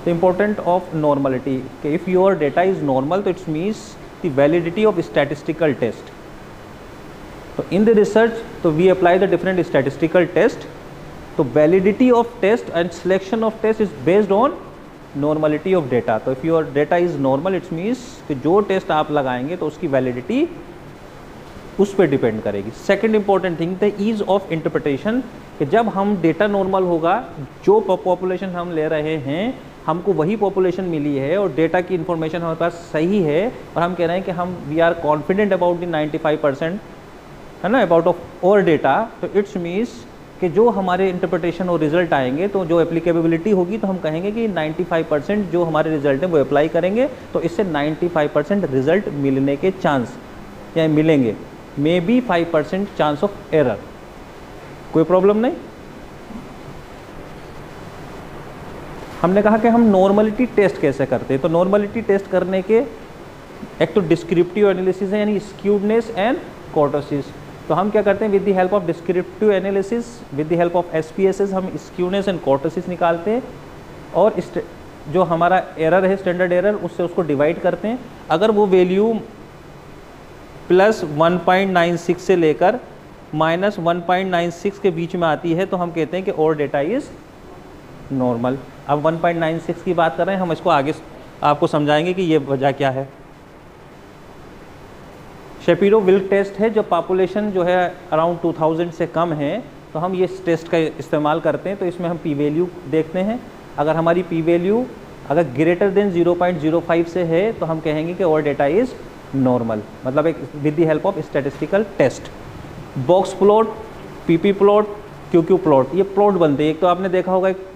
द इम्पोर्टेंट ऑफ नॉर्मलिटी कि if your data is normal तो it's means the validity of statistical test. तो इन द रिसर्च तो we apply the different statistical test. तो validity of test and selection of test is based on normality of data. तो if your data is normal it's means कि जो test आप लगाएंगे तो उसकी वैलिडिटी उस पर डिपेंड करेगी। Second important thing the ease of interpretation कि जब हम डेटा नॉर्मल होगा, जो पॉपुलेशन हम ले रहे हैं हमको वही पॉपुलेशन मिली है और डेटा की इन्फॉर्मेशन हमारे पास सही है और हम कह रहे हैं कि हम we are confident about the 95%, है ना, अबाउट ऑफ और डेटा। तो इट्स मीन्स कि जो हमारे इंटरप्रिटेशन और रिजल्ट आएंगे तो जो एप्लीकेबिलिटी होगी तो हम कहेंगे कि 95% जो हमारे रिजल्ट हैं वो अप्लाई करेंगे, तो इससे 95% रिजल्ट मिलने के चांस या मिलेंगे, may be 5% chance of error, कोई प्रॉब्लम नहीं। हमने कहा कि हम नॉर्मलिटी टेस्ट कैसे करते हैं। तो नॉर्मलिटी टेस्ट करने के एक तो डिस्क्रिप्टिव एनालिसिस है, यानी स्क्यूडनेस एंड कर्टोसिस। तो हम क्या करते हैं, with the help of descriptive analysis, with the help of SPSS हम स्क्यूनेस एंड कर्टोसिस निकालते हैं और जो हमारा एरर है स्टैंडर्ड एरर उससे उसको डिवाइड करते हैं। अगर वो वैल्यू प्लस 1.96 से लेकर माइनस 1.96 के बीच में आती है तो हम कहते हैं कि और डेटा इज़ नॉर्मल। अब 1.96 की बात कर रहे हैं, हम इसको आगे आपको समझाएंगे कि ये वजह क्या है। शेपिरो-विल्क टेस्ट है, जो पॉपुलेशन जो है अराउंड 2000 से कम है तो हम ये टेस्ट का इस्तेमाल करते हैं। तो इसमें हम पी वैल्यू देखते हैं, अगर हमारी पी वैल्यू अगर ग्रेटर देन 0.05 से है तो हम कहेंगे कि और डेटा इज़ नॉर्मल, मतलब एक with the help of statistical test. Box plot, PP plot, QQ plot, ये प्लॉट बनते हैं। एक तो आपने देखा होगा एक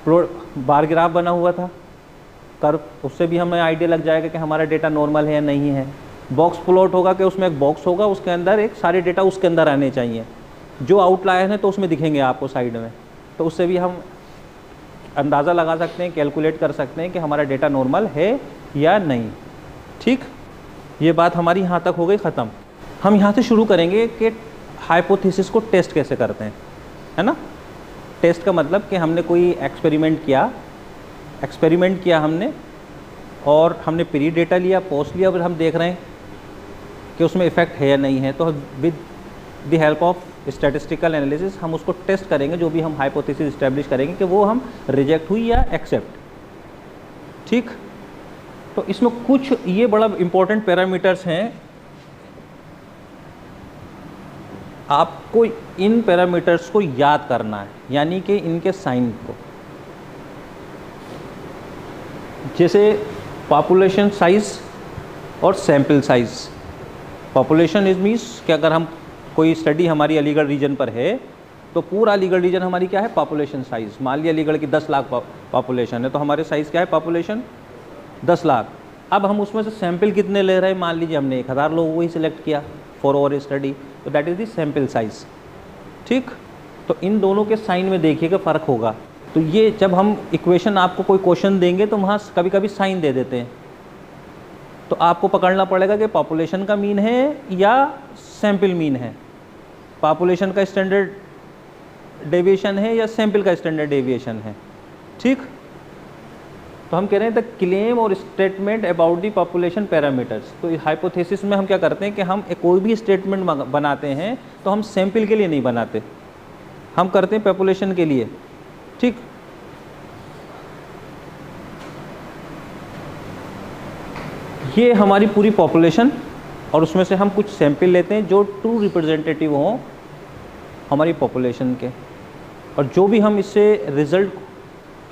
प्लॉट बार ग्राफ बना हुआ था कर्व, उससे भी हमें आइडिया लग जाएगा कि हमारा डेटा नॉर्मल है या नहीं है। बॉक्स प्लॉट होगा कि उसमें एक बॉक्स होगा, उसके अंदर एक सारे डेटा उसके अंदर आने चाहिए, जो आउटलायर हैं तो उसमें दिखेंगे आपको साइड में, तो उससे भी हम अंदाज़ा लगा सकते हैं, कैलकुलेट कर सकते हैं कि हमारा डेटा नॉर्मल है या नहीं। ठीक, ये बात हमारी यहाँ तक हो गई ख़त्म। हम यहाँ से शुरू करेंगे कि हाइपोथेसिस को टेस्ट कैसे करते हैं, है ना। टेस्ट का मतलब कि हमने कोई एक्सपेरिमेंट किया हमने और हमने प्री डेटा लिया, पोस्ट लिया, और हम देख रहे हैं कि उसमें इफ़ेक्ट है या नहीं है, तो with the help of statistical analysis हम उसको टेस्ट करेंगे, जो भी हम हाइपोथेसिस इस्टेब्लिश करेंगे कि वो हम रिजेक्ट हुई या एक्सेप्ट। ठीक, तो इसमें कुछ ये बड़ा इम्पोर्टेंट पैरामीटर्स हैं, आपको इन पैरामीटर्स को याद करना है, यानी कि इनके साइन को। जैसे पॉपुलेशन साइज़ और sample size. Population is means कि अगर हम कोई स्टडी हमारी अलीगढ़ रीजन पर है तो पूरा अलीगढ़ रीजन हमारी क्या है, पॉपुलेशन साइज़। मान लिया अलीगढ़ की 10 लाख पॉपुलेशन है तो हमारे साइज़ क्या है, पॉपुलेशन 10 लाख। अब हम उसमें से सैंपल कितने ले रहे हैं, मान लीजिए हमने 1000 लोगों को ही सिलेक्ट किया फॉर आवर स्टडी, तो that is the sample size. ठीक, तो इन दोनों के साइन में देखिएगा फ़र्क होगा। तो ये जब हम इक्वेशन आपको कोई क्वेश्चन देंगे तो वहाँ कभी कभी साइन दे देते हैं, तो आपको पकड़ना पड़ेगा कि पॉपुलेशन का मीन है या सैंपल मीन है। पॉपुलेशन का स्टैंडर्ड डेविएशन है या सैंपल का स्टैंडर्ड डेविएशन है। ठीक, तो हम कह रहे हैं द क्लेम और statement about the population parameters. तो इस हाइपोथेसिस में हम क्या करते हैं कि हम कोई भी स्टेटमेंट बनाते हैं तो हम सैंपल के लिए नहीं बनाते, हम करते हैं पॉपुलेशन के लिए। ठीक, ये हमारी पूरी पॉपुलेशन और उसमें से हम कुछ सैंपल लेते हैं जो ट्रू रिप्रेजेंटेटिव हों हमारी पॉपुलेशन के, और जो भी हम इससे रिज़ल्ट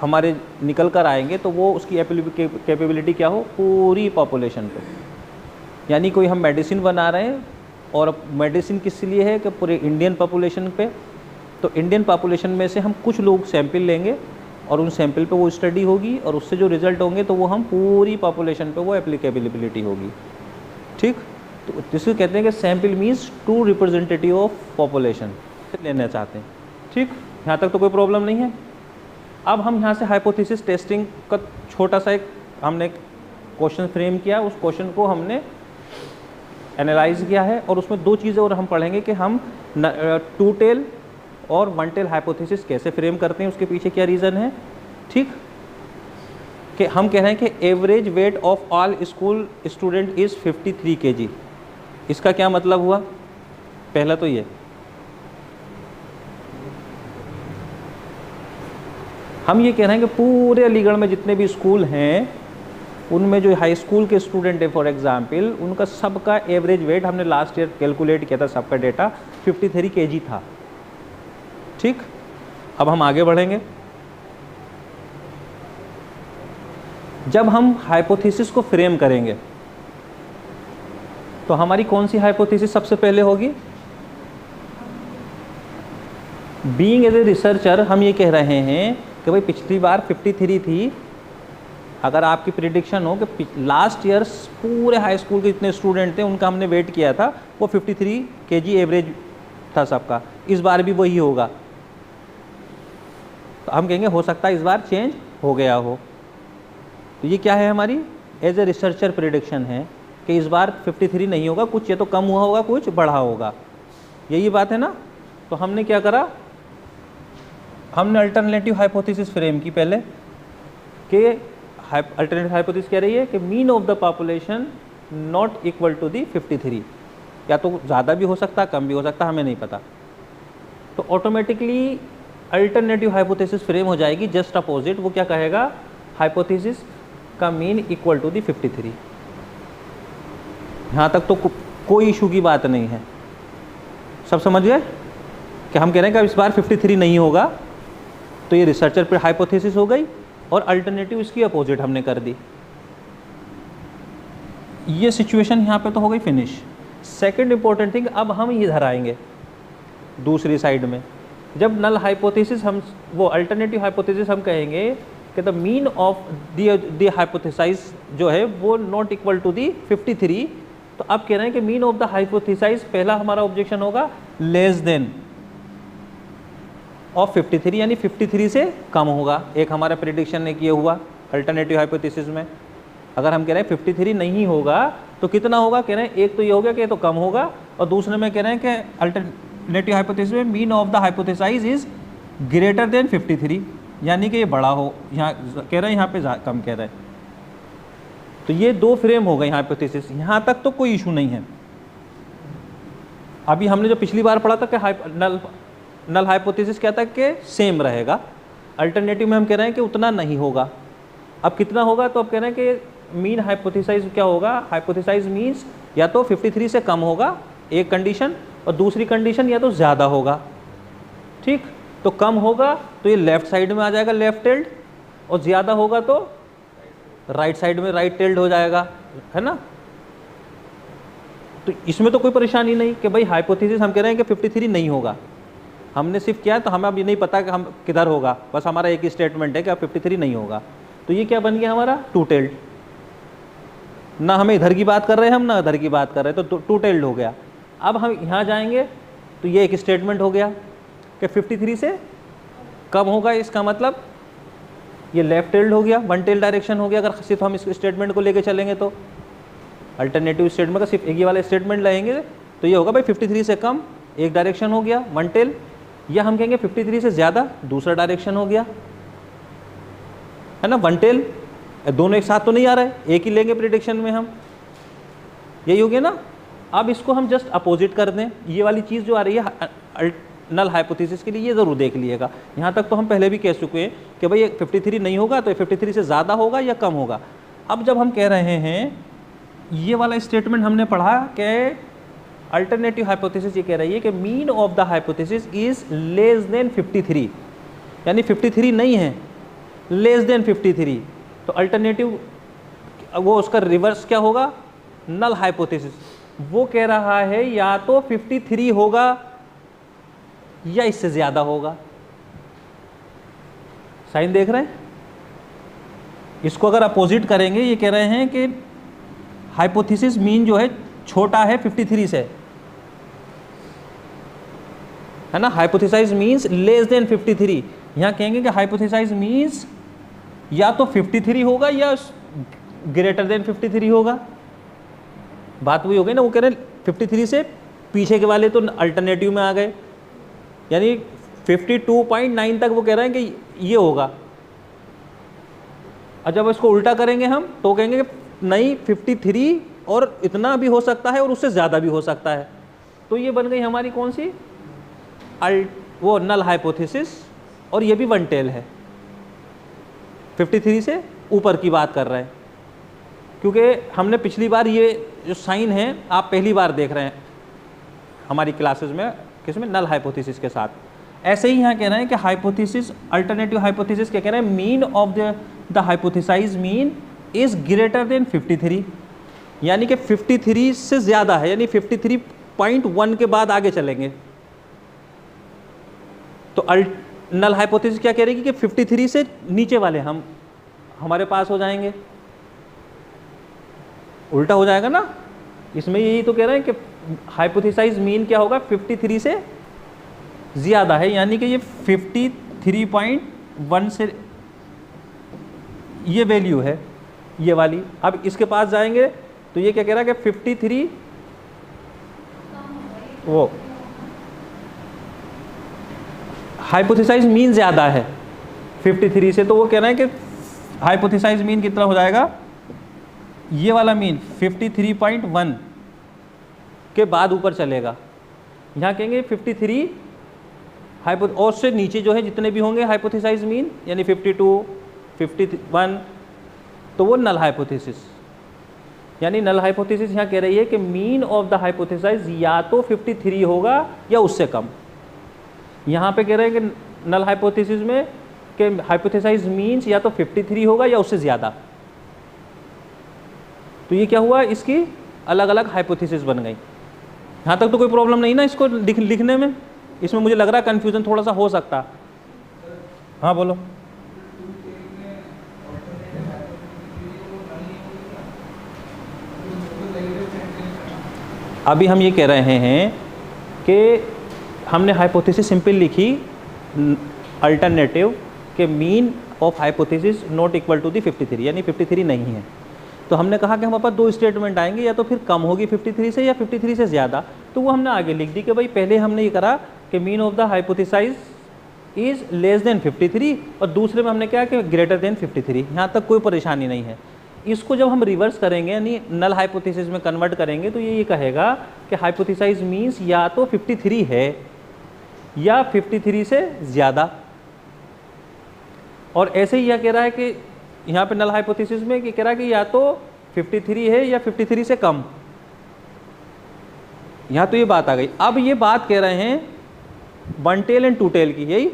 हमारे निकल कर आएंगे तो वो उसकी कैपेबिलिटी क्या हो, पूरी पॉपुलेशन पे। यानी कोई हम मेडिसिन बना रहे हैं और मेडिसिन किस लिए है कि पूरे इंडियन पॉपुलेशन पे, तो इंडियन पॉपुलेशन में से हम कुछ लोग सैंपल लेंगे और उन सैंपल पे वो स्टडी होगी और उससे जो रिज़ल्ट होंगे तो वो हम पूरी पॉपुलेशन पे वो एप्लीकेबिलिटी होगी। ठीक, तो जिसको कहते हैं कि sample means true representative of population लेना चाहते हैं। ठीक, यहाँ तक तो कोई प्रॉब्लम नहीं है। अब हम यहाँ से हाइपोथेसिस टेस्टिंग का छोटा सा एक हमने क्वेश्चन फ्रेम किया, उस क्वेश्चन को हमने एनालाइज किया है और उसमें दो चीज़ें और हम पढ़ेंगे कि हम टू टेल और वन टेल हाइपोथेसिस कैसे फ्रेम करते हैं, उसके पीछे क्या रीज़न है। ठीक, कि हम कह रहे हैं कि average weight of all school student is 53 kg। इसका क्या मतलब हुआ, पहला तो ये हम ये कह रहे हैं कि पूरे अलीगढ़ में जितने भी स्कूल हैं उनमें जो हाई स्कूल के स्टूडेंट है फॉर एग्जांपल, उनका सबका एवरेज वेट हमने लास्ट ईयर कैलकुलेट किया था, सबका डेटा 53 kg था। ठीक, अब हम आगे बढ़ेंगे। जब हम हाइपोथेसिस को फ्रेम करेंगे तो हमारी कौन सी हाइपोथेसिस सबसे पहले होगी। बीइंग एज ए रिसर्चर हम ये कह रहे हैं कि भाई पिछली बार 53 थी, अगर आपकी प्रिडिक्शन हो कि लास्ट ईयर पूरे हाई स्कूल के जितने स्टूडेंट थे उनका हमने वेट किया था वो 53 kg एवरेज था सबका, इस बार भी वही होगा, तो हम कहेंगे हो सकता है इस बार चेंज हो गया हो। तो ये क्या है, हमारी एज ए रिसर्चर प्रिडिक्शन है कि इस बार 53 नहीं होगा, कुछ ये तो कम हुआ होगा, कुछ बढ़ा होगा, यही बात है ना। तो हमने क्या करा, हमने अल्टरनेटिव हाइपोथेसिस फ्रेम की पहले कि अल्टरनेटिव हाइपोथेसिस कह रही है कि mean of the population not equal to the 53, या तो ज़्यादा भी हो सकता है कम भी हो सकता है, हमें नहीं पता। तो ऑटोमेटिकली अल्टरनेटिव हाइपोथेसिस फ्रेम हो जाएगी जस्ट अपोजिट। वो क्या कहेगा, हाइपोथेसिस का मीन इक्वल टू दी 53। यहाँ तक तो कोई इशू की बात नहीं है, सब समझ गए कि हम कह रहे हैं कि इस बार 53 नहीं होगा, तो ये रिसर्चर पर हाइपोथेसिस हो गई और अल्टरनेटिव इसकी अपोजिट हमने कर दी। ये सिचुएशन यहाँ पे तो हो गई फिनिश। सेकंड इंपॉर्टेंट थिंग, अब हम इधर आएंगे दूसरी साइड में। जब नल हाइपोथेसिस हम वो अल्टरनेटिव हाइपोथेसिस हम कहेंगे कि the mean of the hypothesised जो है वो नॉट इक्वल टू दी 53, तो अब कह रहे हैं कि मीन ऑफ द हाइपोथेसाइज, पहला हमारा ऑब्जेक्शन होगा लेस देन ऑफ 53, यानी 53 से कम होगा। एक हमारा प्रिडिक्शन एक ये हुआ अल्टरनेटिव हाइपोथेसिस में। अगर हम कह रहे हैं 53 नहीं होगा तो कितना होगा, कह रहे हैं एक तो ये हो गया कि ये तो कम होगा, और दूसरे में कह रहे हैं कि अल्टरनेटिव हाइपोथेसिस में mean of the hypothesised is greater than 53, यानी कि ये बड़ा हो, यहाँ कह रहे हैं यहाँ पे कम कह रहे हैं। तो ये दो फ्रेम हो गए हाइपोथेसिस, यहाँ तक तो कोई इशू नहीं है। अभी हमने जो पिछली बार पढ़ा था कि नल हाइपोथेसिस क्या था कि सेम रहेगा, अल्टरनेटिव में हम कह रहे हैं कि उतना नहीं होगा। अब कितना होगा, तो अब कह रहे हैं कि मीन हाइपोथेसाइज क्या होगा, हाइपोथेसाइज मीन्स या तो 53 से कम होगा एक कंडीशन, और दूसरी कंडीशन या तो ज़्यादा होगा। ठीक, तो कम होगा तो ये लेफ्ट साइड में आ जाएगा लेफ्ट टेल्ड, और ज़्यादा होगा तो राइट साइड में राइट टेल्ड हो जाएगा, है ना। तो इसमें तो कोई परेशानी नहीं कि भाई हाइपोथेसिस हम कह रहे हैं कि 53 नहीं होगा, हमने सिर्फ किया तो हमें अब ये नहीं पता कि हम किधर होगा, बस हमारा एक ही स्टेटमेंट है कि अब 53 नहीं होगा। तो ये क्या बन गया हमारा टू टेल्ड, ना हमें इधर की बात कर रहे हैं हम, ना इधर की बात कर रहे हैं, तो टू टेल्ड हो गया। अब हम यहाँ जाएंगे तो ये एक स्टेटमेंट हो गया कि 53 से कम होगा, इसका मतलब ये लेफ्ट टेल्ड हो गया, वन टेल डायरेक्शन हो गया। अगर सिर्फ हम इस स्टेटमेंट को लेके चलेंगे तो अल्टरनेटिव स्टेटमेंट का सिर्फ एक ही वाला स्टेटमेंट लेंगे तो ये होगा भाई 53 से कम एक डायरेक्शन हो गया वन टेल, या हम कहेंगे 53 से ज़्यादा, दूसरा डायरेक्शन हो गया, है ना, वन टेल। दोनों एक साथ तो नहीं आ रहा है, एक ही लेंगे प्रिडिक्शन में हम, यही हो गया ना। अब इसको हम जस्ट अपोजिट कर दें, ये वाली चीज़ जो आ रही है नल हाइपोथेसिस के लिए, ये ज़रूर देख लीजिएगा। यहाँ तक तो हम पहले भी कह चुके हैं कि भाई 53 नहीं होगा तो 53 से ज़्यादा होगा या कम होगा। अब जब हम कह रहे हैं, ये वाला स्टेटमेंट हमने पढ़ा कि अल्टरनेटिव हाइपोथेसिस ये कह रही है कि mean of the hypothesis is less than 53, यानी 53 नहीं है, लेस देन 53। तो अल्टरनेटिव वो उसका रिवर्स क्या होगा, नल हाइपोथेसिस। वो कह रहा है या तो 53 होगा या इससे ज़्यादा होगा। साइन देख रहे हैं? इसको अगर अपोजिट करेंगे, ये कह रहे हैं कि हाइपोथेसिस मीन जो है छोटा है 53 से, है ना। Hypothesised means less than 53। यहाँ कहेंगे कि हाइपोथेसाइज मीन्स या तो 53 होगा या ग्रेटर देन 53 होगा। बात वही हो गई ना, वो कह रहे हैं 53 से पीछे के वाले तो अल्टरनेटिव में आ गए, यानी 52.9 तक वो कह रहे हैं कि ये होगा। और जब इसको उल्टा करेंगे हम तो कहेंगे कि नहीं, 53 और इतना भी हो सकता है और उससे ज़्यादा भी हो सकता है। तो ये बन गई हमारी कौन सी, वो नल हाइपोथेसिस, और ये भी वन टेल है, 53 से ऊपर की बात कर रहे हैं। क्योंकि हमने पिछली बार ये जो साइन है आप पहली बार देख रहे हैं हमारी क्लासेस में, किसमें, नल हाइपोथेसिस के साथ। ऐसे ही यहाँ कह रहे हैं कि हाइपोथेसिस, अल्टरनेटिव हाइपोथेसिस क्या कह रहे हैं, mean of the hypothesised mean is greater than 53, यानी कि 53 से ज़्यादा है, यानी 53.1 के बाद आगे चलेंगे। तो नल हाइपोथेसिस क्या कह रही है कि 53 से नीचे वाले हम हमारे पास हो जाएंगे। उल्टा हो जाएगा ना, इसमें यही तो कह रहे हैं कि हाइपोथेसाइज मीन क्या होगा, 53 से ज़्यादा है, यानी कि ये 53.1 से ये वैल्यू है, ये वाली। अब इसके पास जाएंगे तो ये क्या कह रहा है कि 53 वो हाइपोथेसाइज मीन ज़्यादा है 53 से, तो वो कह रहे हैं कि हाइपोथेसाइज मीन कितना हो जाएगा, ये वाला मीन 53.1 के बाद ऊपर चलेगा। यहाँ कहेंगे 53 और से नीचे जो है जितने भी होंगे हाइपोथेसाइज मीन, यानी 52, 51, तो वो नल हाइपोथेसिस। यानी नल हाइपोथेसिस यहाँ कह रही है कि मीन ऑफ द हाइपोथेसाइज या तो 53 होगा या उससे कम। यहाँ पे कह रहे हैं कि नल हाइपोथेसिस में कि हाइपोथेसाइज मीन्स या तो 53 होगा या उससे ज़्यादा। तो ये क्या हुआ, इसकी अलग अलग हाइपोथेसिस बन गई। यहाँ तक तो कोई प्रॉब्लम नहीं ना इसको लिखने में। इसमें मुझे लग रहा है कन्फ्यूज़न थोड़ा सा हो सकता। हाँ बोलो। अभी हम ये कह रहे हैं कि हमने हाइपोथेसिस सिंपल लिखी, अल्टरनेटिव के mean of hypothesis not equal to the 53, यानी 53 नहीं है। तो हमने कहा कि हमारे पास दो स्टेटमेंट आएंगे, या तो फिर कम होगी 53 से या 53 से ज़्यादा। तो वो हमने आगे लिख दी कि भाई पहले हमने ये करा कि mean of the hypothesised is less than 53, और दूसरे में हमने क्या कि ग्रेटर देन 53। यहाँ तक कोई परेशानी नहीं है। इसको जब हम रिवर्स करेंगे, यानी नल हाइपोथेसिस में कन्वर्ट करेंगे, तो ये कहेगा कि हाइपोथेसाइज मीन्स या तो 53 है या 53 से ज़्यादा। और ऐसे ही यह कह रहा है कि यहाँ पे नल हाइपोथेसिस में कि कह रहा है कि या तो 53 है या 53 से कम। यहाँ तो ये बात आ गई। अब ये बात कह रहे हैं one tail and two tail की, यही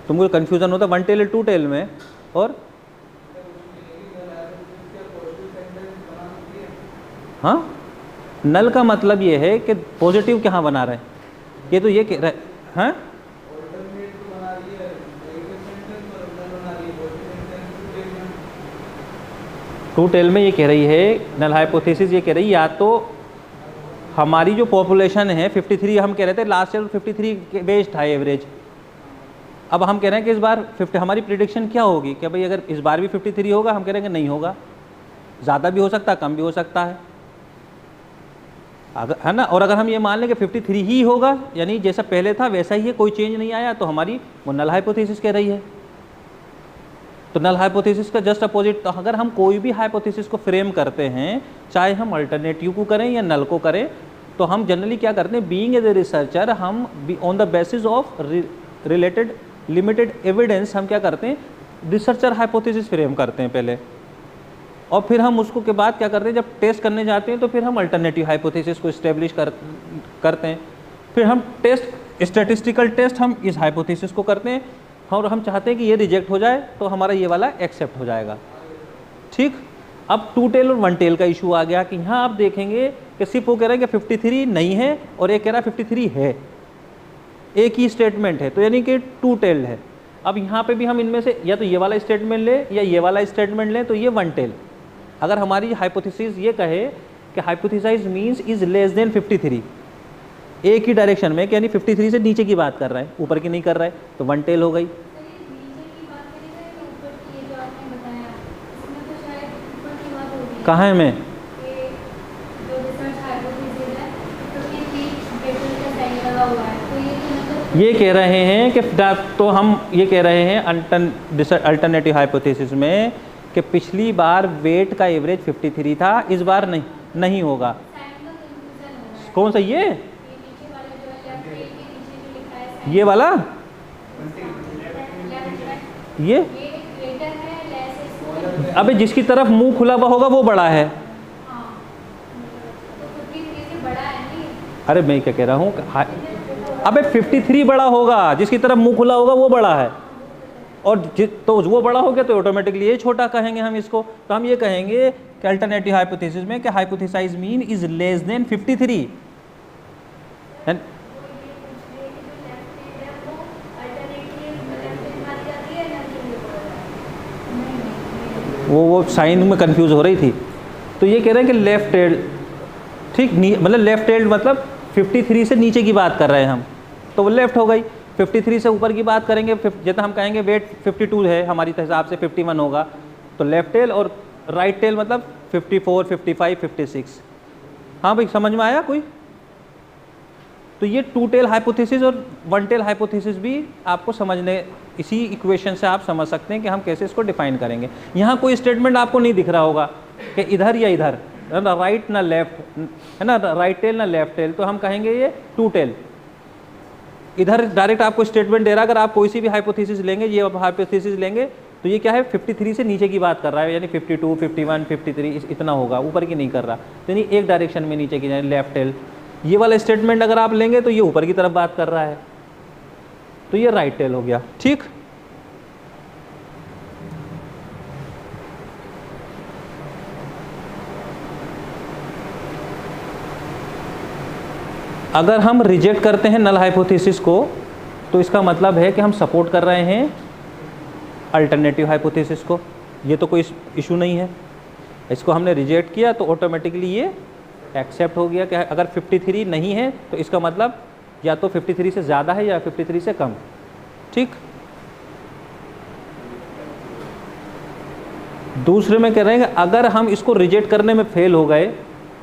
तुमको कन्फ्यूज़न होता one tail and two tail में। और हाँ, नल का मतलब ये है कि पॉजिटिव कहाँ बना रहे हैं, ये तो ये कह रहे हैं। टू टेल में ये कह रही है नल हाइपोथेसिस, ये कह रही है या तो हमारी जो पॉपुलेशन है 53, हम कह रहे थे लास्ट ईयर 53 के बेस्ड था एवरेज। अब हम कह रहे हैं कि इस बार 50, हमारी प्रिडिक्शन क्या होगी कि भाई अगर इस बार भी 53 होगा, हम कह रहे हैं कि नहीं होगा, ज़्यादा भी हो सकता है, कम भी हो सकता है। अगर है ना, और अगर हम ये मान लें कि 53 ही होगा, यानी जैसा पहले था वैसा ही है, कोई चेंज नहीं आया, तो हमारी वो नल हाइपोथेसिस कह रही है। तो नल हाइपोथेसिस का जस्ट अपोजिट। तो अगर हम कोई भी हाइपोथेसिस को फ्रेम करते हैं, चाहे हम अल्टरनेटिव को करें या नल को करें, तो हम जनरली क्या करते हैं, बीइंग एज ए रिसर्चर, हम on the basis of related limited evidence हम क्या करते हैं, रिसर्चर हाइपोथेसिस फ्रेम करते हैं पहले, और फिर हम उसको के बाद क्या करते हैं, जब टेस्ट करने जाते हैं तो फिर हम अल्टरनेटिव हाइपोथेसिस को इस्टेब्लिश करते हैं। फिर हम टेस्ट, स्टैटिस्टिकल टेस्ट हम इस हाइपोथेसिस को करते हैं, और हम चाहते हैं कि ये रिजेक्ट हो जाए तो हमारा ये वाला एक्सेप्ट हो जाएगा। ठीक, अब टू टेल और वन टेल का इशू आ गया कि यहाँ आप देखेंगे कि सिर्फ वो कह रहा है कि 53 नहीं है और एक कह रहा है 53 है, एक ही स्टेटमेंट है, तो यानी कि टू टेल्ड है। अब यहाँ पे भी हम इनमें से या तो ये वाला स्टेटमेंट ले या ये वाला स्टेटमेंट लें, तो ये वन टेल। अगर हमारी हाइपोथेसिस ये कहे कि hypothesised means is less than 53, एक ही डायरेक्शन में, यानी 53 से नीचे की बात कर रहा है, ऊपर की नहीं कर रहा है, तो वन टेल हो गई। कहाँ है मैं ये कह रहे हैं कि, तो हम ये कह रहे हैं अल्टरनेटिव हाइपोथेसिस में कि पिछली बार वेट का एवरेज 53 था, इस बार नहीं होगा। कौन सा ये वाला, ये अबे जिसकी तरफ मुंह खुला हुआ होगा वो बड़ा है। अरे मैं क्या कह रहा हूँ, अबे 53 बड़ा होगा, जिसकी तरफ मुंह खुला होगा वो बड़ा है, और तो वो बड़ा हो गया तो ऑटोमेटिकली ये छोटा कहेंगे हम इसको। तो हम ये कहेंगे कि अल्टरनेटिव हाइपोथेसिस में कि hypothesised mean is less than 53। वो साइन में कंफ्यूज हो रही थी। तो ये कह रहे हैं कि लेफ्ट टेल्ड, ठीक, मतलब लेफ्ट टेल्ड मतलब 53 से नीचे की बात कर रहे हैं हम, तो वो लेफ्ट हो गई। 53 से ऊपर की बात करेंगे, जैसे हम कहेंगे वेट 52 है हमारी हिसाब से 51 होगा, तो लेफ्ट टेल, और राइट टेल मतलब 54, 55, 56। हाँ भाई, समझ में आया कोई? तो ये टू टेल हाइपोथेसिस और वन टेल हाइपोथेसिस भी आपको समझने, इसी इक्वेशन से आप समझ सकते हैं कि हम कैसे इसको डिफाइन करेंगे। यहाँ कोई स्टेटमेंट आपको नहीं दिख रहा होगा कि इधर या इधर, ना राइट ना लेफ्ट, है ना, राइट टेल ना लेफ्ट टेल, तो हम कहेंगे ये टू टेल। इधर डायरेक्ट आपको स्टेटमेंट दे रहा है, अगर आप कोई सी भी हाइपोथेसिस लेंगे, ये हाइपोथेसिस लेंगे, तो ये क्या है, 53 से नीचे की बात कर रहा है, यानी 52, 51, 53 इतना होगा, ऊपर की नहीं कर रहा, तो यानी एक डायरेक्शन में नीचे की, यानी लेफ्ट टेल। ये वाला स्टेटमेंट अगर आप लेंगे तो ये ऊपर की तरफ बात कर रहा है, तो ये राइट टेल हो गया। ठीक, अगर हम रिजेक्ट करते हैं नल हाइपोथेसिस को, तो इसका मतलब है कि हम सपोर्ट कर रहे हैं अल्टरनेटिव हाइपोथेसिस को। ये तो कोई इशू नहीं है, इसको हमने रिजेक्ट किया तो ऑटोमेटिकली ये एक्सेप्ट हो गया कि अगर 53 नहीं है तो इसका मतलब या तो 53 से ज़्यादा है या 53 से कम। ठीक, दूसरे में कह रहे हैं कि अगर हम इसको रिजेक्ट करने में फेल हो गए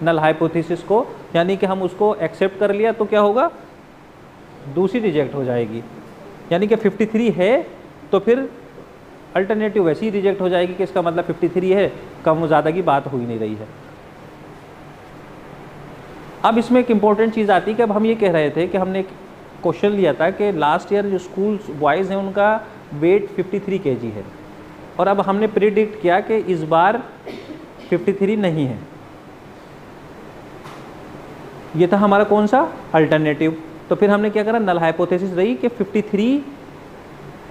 नल हाइपोथेसिस को, यानी कि हम उसको एक्सेप्ट कर लिया, तो क्या होगा, दूसरी रिजेक्ट हो जाएगी। यानी कि 53 है तो फिर अल्टरनेटिव वैसी ही रिजेक्ट हो जाएगी कि इसका मतलब 53 है, कम ज़्यादा की बात हो ही नहीं रही है। अब इसमें एक इम्पॉर्टेंट चीज़ आती है कि अब हम ये कह रहे थे कि हमने एक क्वेश्चन लिया था कि लास्ट ईयर जो स्कूल बॉयज़ हैं उनका वेट 53 kg है, और अब हमने प्रिडिक्ट किया कि इस बार 53 नहीं है। ये था हमारा कौन सा, अल्टरनेटिव। तो फिर हमने क्या करा, नल हाइपोथेसिस रही कि 53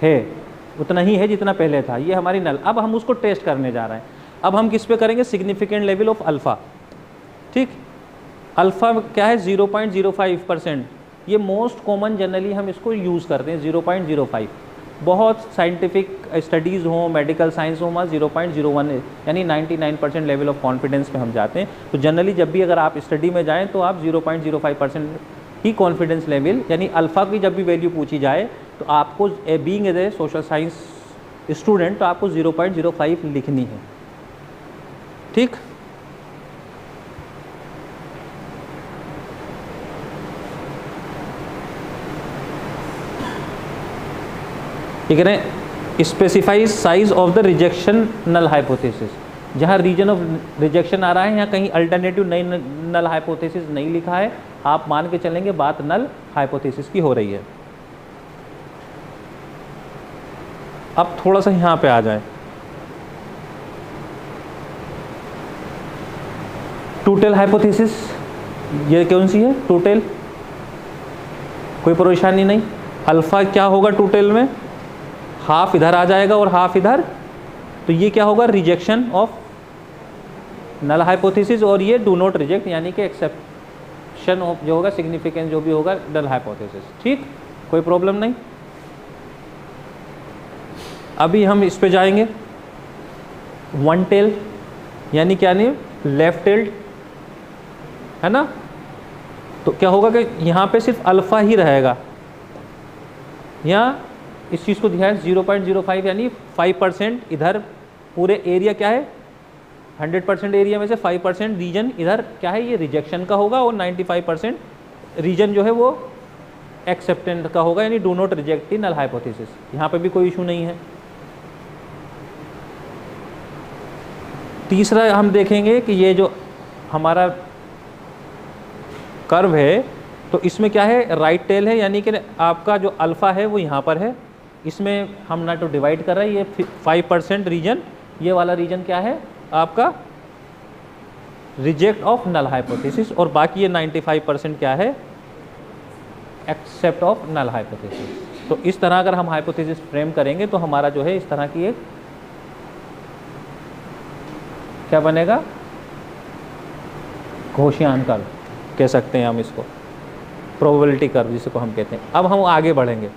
है, उतना ही है जितना पहले था, ये हमारी नल। अब हम उसको टेस्ट करने जा रहे हैं। अब हम किस पे करेंगे, सिग्निफिकेंट लेवल ऑफ अल्फ़ा। ठीक, अल्फ़ा क्या है, 0.05%। ये मोस्ट कॉमन जनरली हम इसको यूज़ करते हैं, 0.05। बहुत साइंटिफिक स्टडीज़ हों, मेडिकल साइंस हो, वहाँ 0.01 यानी 99% लेवल ऑफ कॉन्फिडेंस पे हम जाते हैं। तो जनरली जब भी अगर आप स्टडी में जाएं तो आप 0.05% ही कॉन्फिडेंस लेवल, यानी अल्फ़ा की जब भी वैल्यू पूछी जाए तो आपको being as a social science student तो आपको 0.05 लिखनी है। ठीक, ये कह रहे हैं specify size of the rejection null hypothesis. जहाँ रीजन ऑफ रिजेक्शन आ रहा है यहाँ कहीं अल्टरनेटिव नई नल हाइपोथेसिस नहीं लिखा है, आप मान के चलेंगे बात नल हाइपोथेसिस की हो रही है। अब थोड़ा सा यहाँ पे आ जाए, टोटल हाइपोथेसिस ये कौन सी है? टोटल, कोई परेशानी नहीं। अल्फा क्या होगा टोटल में? हाफ इधर आ जाएगा और हाफ इधर, तो ये क्या होगा? रिजेक्शन ऑफ नल हाइपोथेसिस, और ये डू नॉट रिजेक्ट यानी कि एक्सेप्शन ऑफ जो होगा, सिग्निफिकेंस जो भी होगा नल हाइपोथेसिस। ठीक, कोई प्रॉब्लम नहीं। अभी हम इस पे जाएंगे, वन टेल यानी क्या नहीं, लेफ्ट टेल्ड है ना। तो क्या होगा कि यहाँ पे सिर्फ अल्फा ही रहेगा। यहाँ इस चीज़ को ध्यान 0.05 यानी 5% इधर पूरे एरिया क्या है, 100% एरिया में से 5% रीजन इधर क्या है, ये रिजेक्शन का होगा, और 95% रीजन जो है वो एक्सेप्टेंट का होगा, यानी do not reject null hypothesis. यहाँ पे भी कोई इशू नहीं है। तीसरा हम देखेंगे कि ये जो हमारा कर्व है, तो इसमें क्या है, राइट टेल है, यानी कि आपका जो अल्फ़ा है वो यहाँ पर है। इसमें हम ना तो डिवाइड कर रहे हैं, ये 5% रीजन, ये वाला रीजन क्या है आपका, रिजेक्ट ऑफ नल हाइपोथेसिस, और बाकी ये 95% क्या है, एक्सेप्ट ऑफ नल हाइपोथेसिस। तो इस तरह अगर हम हाइपोथेसिस फ्रेम करेंगे तो हमारा जो है इस तरह की एक क्या बनेगा, घोषियान कर्व कह सकते हैं हम इसको, प्रोबेबिलिटी कर्व जिसको हम कहते हैं। अब हम आगे बढ़ेंगे।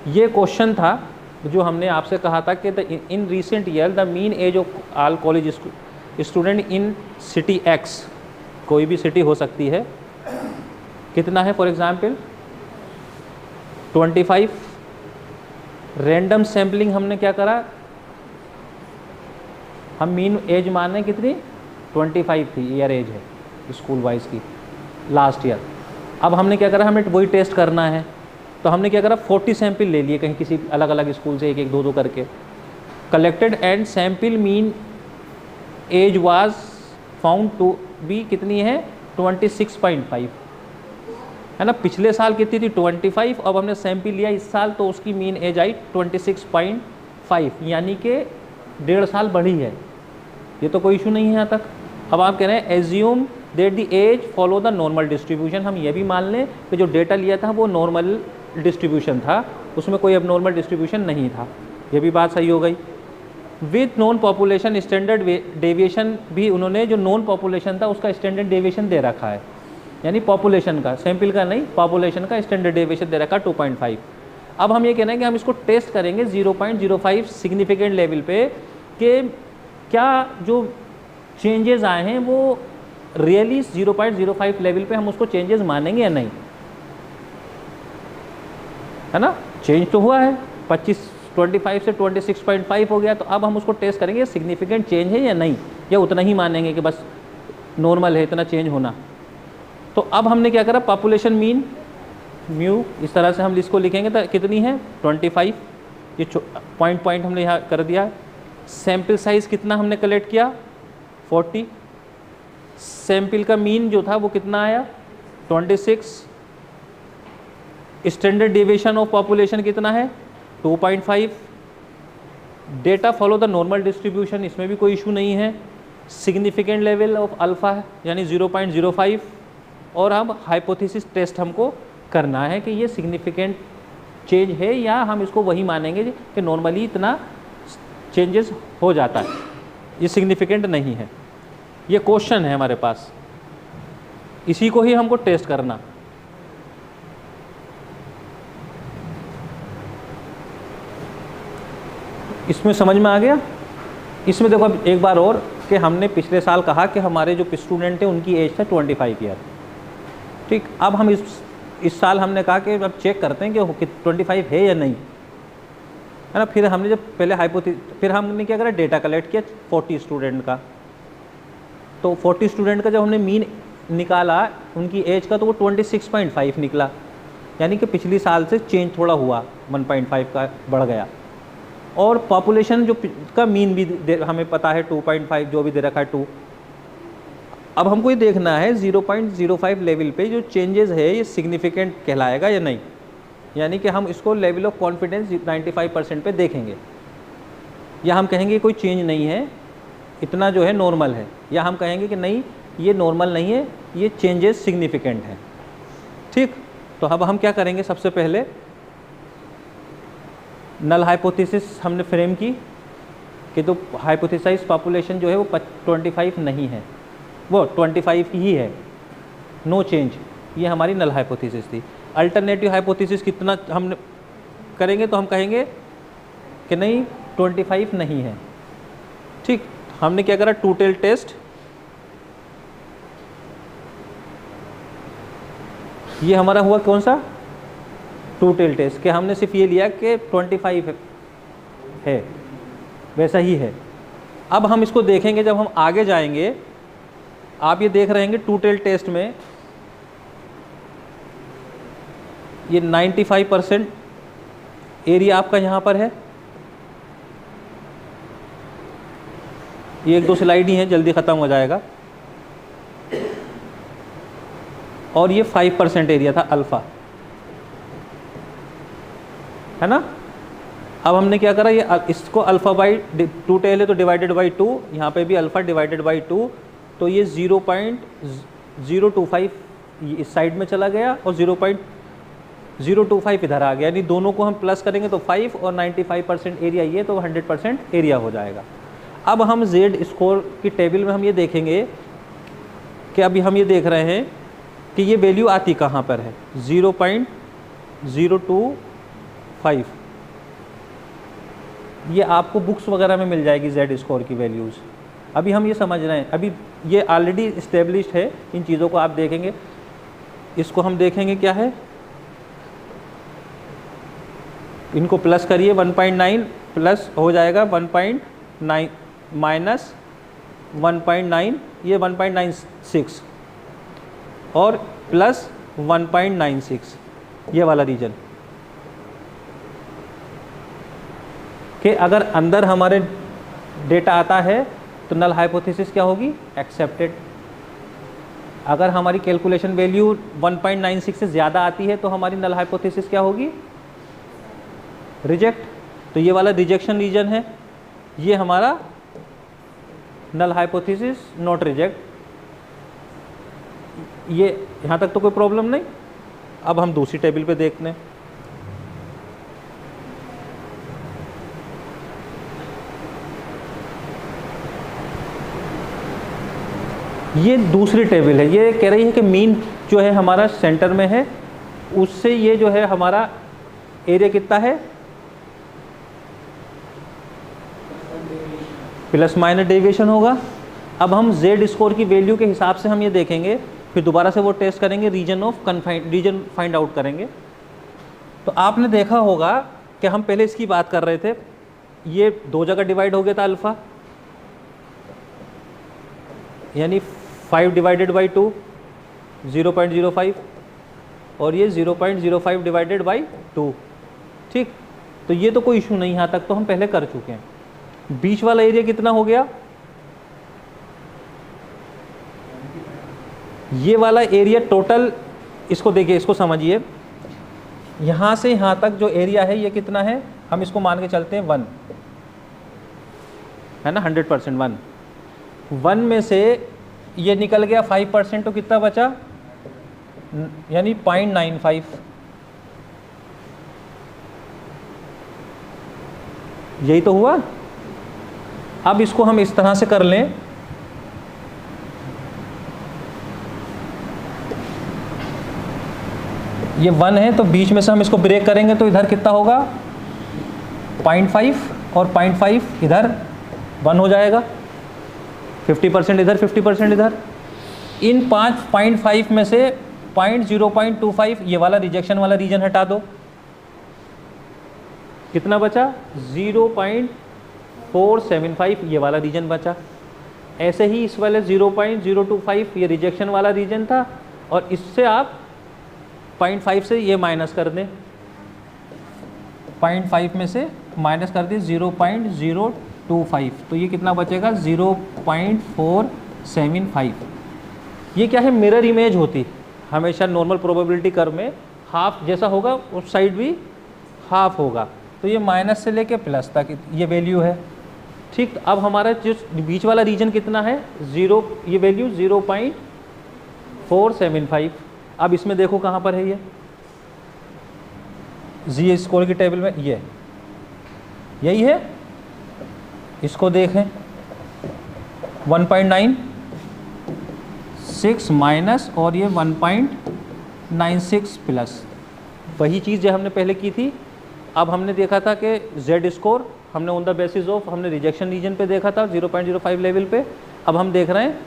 ये क्वेश्चन था जो हमने आपसे कहा था कि in recent year the mean age of all college student in city X, कोई भी सिटी हो सकती है, कितना है? For example 25। रैंडम सैम्पलिंग हमने क्या करा, हम मीन एज मान रहे कितनी, 25 थी ईयर एज है स्कूल वाइज की लास्ट ईयर। अब हमने क्या करा, हमें वही टेस्ट करना है, तो हमने क्या करा, 40 सैंपल ले लिए कहीं किसी अलग अलग स्कूल से, एक एक दो दो करके collected, and sample mean age was found to be कितनी है, 26.5 है ना। पिछले साल कितनी थी, 25, अब हमने सैंपल लिया इस साल, तो उसकी मीन एज आई 26.5, यानी कि 1.5 साल बढ़ी है। ये तो कोई इशू नहीं है यहाँ तक। अब आप कह रहे हैं assume that the age follow the normal distribution, हम ये भी मान लें कि जो डेटा लिया था वो नॉर्मल डिस्ट्रीब्यूशन था, उसमें कोई अब नॉर्मल डिस्ट्रीब्यूशन नहीं था, ये भी बात सही हो गई। With non population standard deviation, भी उन्होंने जो नॉन पॉपुलेशन था उसका स्टैंडर्ड डेविएशन दे रखा है, यानी पॉपुलेशन का, सैंपल का नहीं, पॉपुलेशन का स्टैंडर्ड डेविएशन दे रखा 2.5। अब हम ये कह रहे हैं कि हम इसको टेस्ट करेंगे 0.05 सिग्निफिकेंट लेवल पे, कि क्या जो चेंजेस आए हैं वो रियली 0.05 लेवल पे हम उसको चेंजेस मानेंगे या नहीं, है ना। चेंज तो हुआ है, 25 से 26.5 हो गया, तो अब हम उसको टेस्ट करेंगे सिग्निफिकेंट चेंज है या नहीं, या उतना ही मानेंगे कि बस नॉर्मल है, इतना चेंज होना। तो अब हमने क्या करा, पॉपुलेशन मीन म्यू, इस तरह से हम इसको लिखेंगे तो कितनी है 25, ये पॉइंट हमने यहाँ कर दिया। सैंपल साइज़ कितना हमने कलेक्ट किया 40, सैंपल का मीन जो था वो कितना आया 26, स्टैंडर्ड डेविएशन ऑफ पॉपुलेशन कितना है 2.5, data follow the normal distribution, इसमें भी कोई इशू नहीं है, सिग्निफिकेंट लेवल ऑफ अल्फ़ा यानी 0.05, और अब हाइपोथेसिस टेस्ट हमको करना है कि ये सिग्निफिकेंट चेंज है या हम इसको वही मानेंगे कि नॉर्मली इतना चेंजेस हो जाता है, ये सिग्निफिकेंट नहीं है। ये क्वेश्चन है हमारे पास, इसी को ही हमको टेस्ट करना। इसमें समझ में आ गया। इसमें देखो अब एक बार और कि हमने पिछले साल कहा कि हमारे जो स्टूडेंट हैं उनकी एज था 25 ईयर, ठीक। अब हम इस साल हमने कहा कि अब चेक करते हैं कि 25 है या नहीं, है ना। फिर हमने जब पहले फिर हमने क्या करा, डेटा कलेक्ट किया 40 स्टूडेंट का, तो 40 स्टूडेंट का जब हमने मीन निकाला उनकी एज का, तो वो 26.5 निकला। यानी कि पिछली साल से चेंज थोड़ा हुआ, 1.5 का बढ़ गया। और पॉपुलेशन जो का मीन भी हमें पता है 2.5 जो भी दे रखा है 2। अब हमको ये देखना है 0.05 लेवल पे जो चेंजेस है ये सिग्निफिकेंट कहलाएगा या नहीं, यानी कि हम इसको लेवल ऑफ कॉन्फिडेंस 95% पे देखेंगे, या हम कहेंगे कोई चेंज नहीं है, इतना जो है नॉर्मल है, या हम कहेंगे कि नहीं ये नॉर्मल नहीं है, ये चेंजेस सिग्निफिकेंट हैं। ठीक, तो अब हम क्या करेंगे, सबसे पहले नल हाइपोथेसिस हमने फ्रेम की कि तो हाइपोथेसाइज पॉपुलेशन जो है वो 25 नहीं है, वो 25 ही है, नो चेंज, ये हमारी नल हाइपोथेसिस थी। अल्टरनेटिव हाइपोथेसिस कितना हम करेंगे, तो हम कहेंगे कि नहीं 25 नहीं है। ठीक, हमने क्या करा, टू टेल टेस्ट, ये हमारा हुआ कौन सा, टू टेल टेस्ट, कि हमने सिर्फ ये लिया कि 25 है, वैसा ही है। अब हम इसको देखेंगे, जब हम आगे जाएंगे, आप ये देख रहे हैं टू टेल टेस्ट में ये 95% एरिया आपका यहाँ पर है। ये 1-2 स्लाइड ही है, जल्दी ख़त्म हो जाएगा। और ये 5% एरिया था अल्फ़ा, है ना। अब हमने क्या करा, ये इसको अल्फ़ा बाई टू टेल है तो डिवाइडेड बाई 2, यहाँ पे भी अल्फ़ा डिवाइडेड बाई 2, तो ये 0.025 इस साइड में चला गया और 0.025 इधर आ गया, यानी दोनों को हम प्लस करेंगे तो 5 और 95% एरिया ये, तो 100% एरिया हो जाएगा। अब हम जेड स्कोर की टेबल में हम ये देखेंगे कि अभी हम ये देख रहे हैं कि ये वैल्यू आती कहाँ पर है, 0.025, ये आपको बुक्स वगैरह में मिल जाएगी जेड स्कोर की वैल्यूज़। अभी हम ये समझ रहे हैं, अभी ये ऑलरेडी इस्टेब्लिश्ड है, इन चीज़ों को आप देखेंगे। इसको हम देखेंगे क्या है, इनको प्लस करिए, 1.9 प्लस हो जाएगा 1.9 माइनस 1.9, ये 1.96 और प्लस 1.96, ये वाला रीजन, कि अगर अंदर हमारे डेटा आता है तो नल हाइपोथेसिस क्या होगी, एक्सेप्टेड। अगर हमारी कैलकुलेशन वैल्यू 1.96 से ज़्यादा आती है तो हमारी नल हाइपोथेसिस क्या होगी, रिजेक्ट। तो ये वाला रिजेक्शन रीजन है, ये हमारा नल हाइपोथेसिस नॉट रिजेक्ट। ये यहाँ तक तो कोई प्रॉब्लम नहीं। अब हम दूसरी टेबल पे देखते हैं, ये दूसरी टेबल है, ये कह रही है कि मीन जो है हमारा सेंटर में है, उससे ये जो है हमारा एरिया कितना है, प्लस माइनस डेविएशन होगा। अब हम जेड स्कोर की वैल्यू के हिसाब से हम ये देखेंगे, फिर दोबारा से वो टेस्ट करेंगे, region of confined, region find out करेंगे। तो आपने देखा होगा कि हम पहले इसकी बात कर रहे थे, ये 2 जगह डिवाइड हो गया था अल्फ़ा, यानी 5 डिवाइडेड बाई 2 0.05 और ये 0.05 डिवाइडेड बाई 2। ठीक, तो ये तो कोई इशू नहीं, यहाँ तक तो हम पहले कर चुके हैं। बीच वाला एरिया कितना हो गया, ये वाला एरिया टोटल, इसको देखिए, इसको समझिए, यहाँ से यहाँ तक जो एरिया है ये कितना है, हम इसको मान के चलते हैं 1 है ना, 100% 1 में से ये निकल गया 5%, तो कितना बचा, यानी 0.95, यही तो हुआ। अब इसको हम इस तरह से कर लें, ये 1 है तो बीच में से हम इसको ब्रेक करेंगे तो इधर कितना होगा, 0.5 और 0.5 इधर 1 हो जाएगा, 50% इधर 50% इधर। इन 5.5 में से 0.25 ये वाला रिजेक्शन वाला रीजन हटा दो, कितना बचा, 0.475 ये वाला रीजन बचा। ऐसे ही इस वाले 0.025 ये रिजेक्शन वाला रीजन था, और इससे आप 0.5 से ये माइनस कर दें, 0.5 में से माइनस कर दें 0.025, तो ये कितना बचेगा 0.475। ये क्या है, मिरर इमेज होती हमेशा नॉर्मल प्रोबेबिलिटी कर्व में, हाफ जैसा होगा उस साइड भी हाफ होगा, तो ये माइनस से लेके प्लस तक ये वैल्यू है। ठीक, अब हमारा जो बीच वाला रीजन कितना है 0, ये वैल्यू 0.475। अब इसमें देखो कहाँ पर है, ये जी स्कोर की टेबल में ये यही है, इसको देखें 1.96 माइनस और ये 1.96 प्लस, वही चीज़ जो हमने पहले की थी। अब हमने देखा था कि जेड स्कोर हमने ऑन द बेसिस ऑफ हमने रिजेक्शन रीजन पे देखा था 0.05 लेवल पे, अब हम देख रहे हैं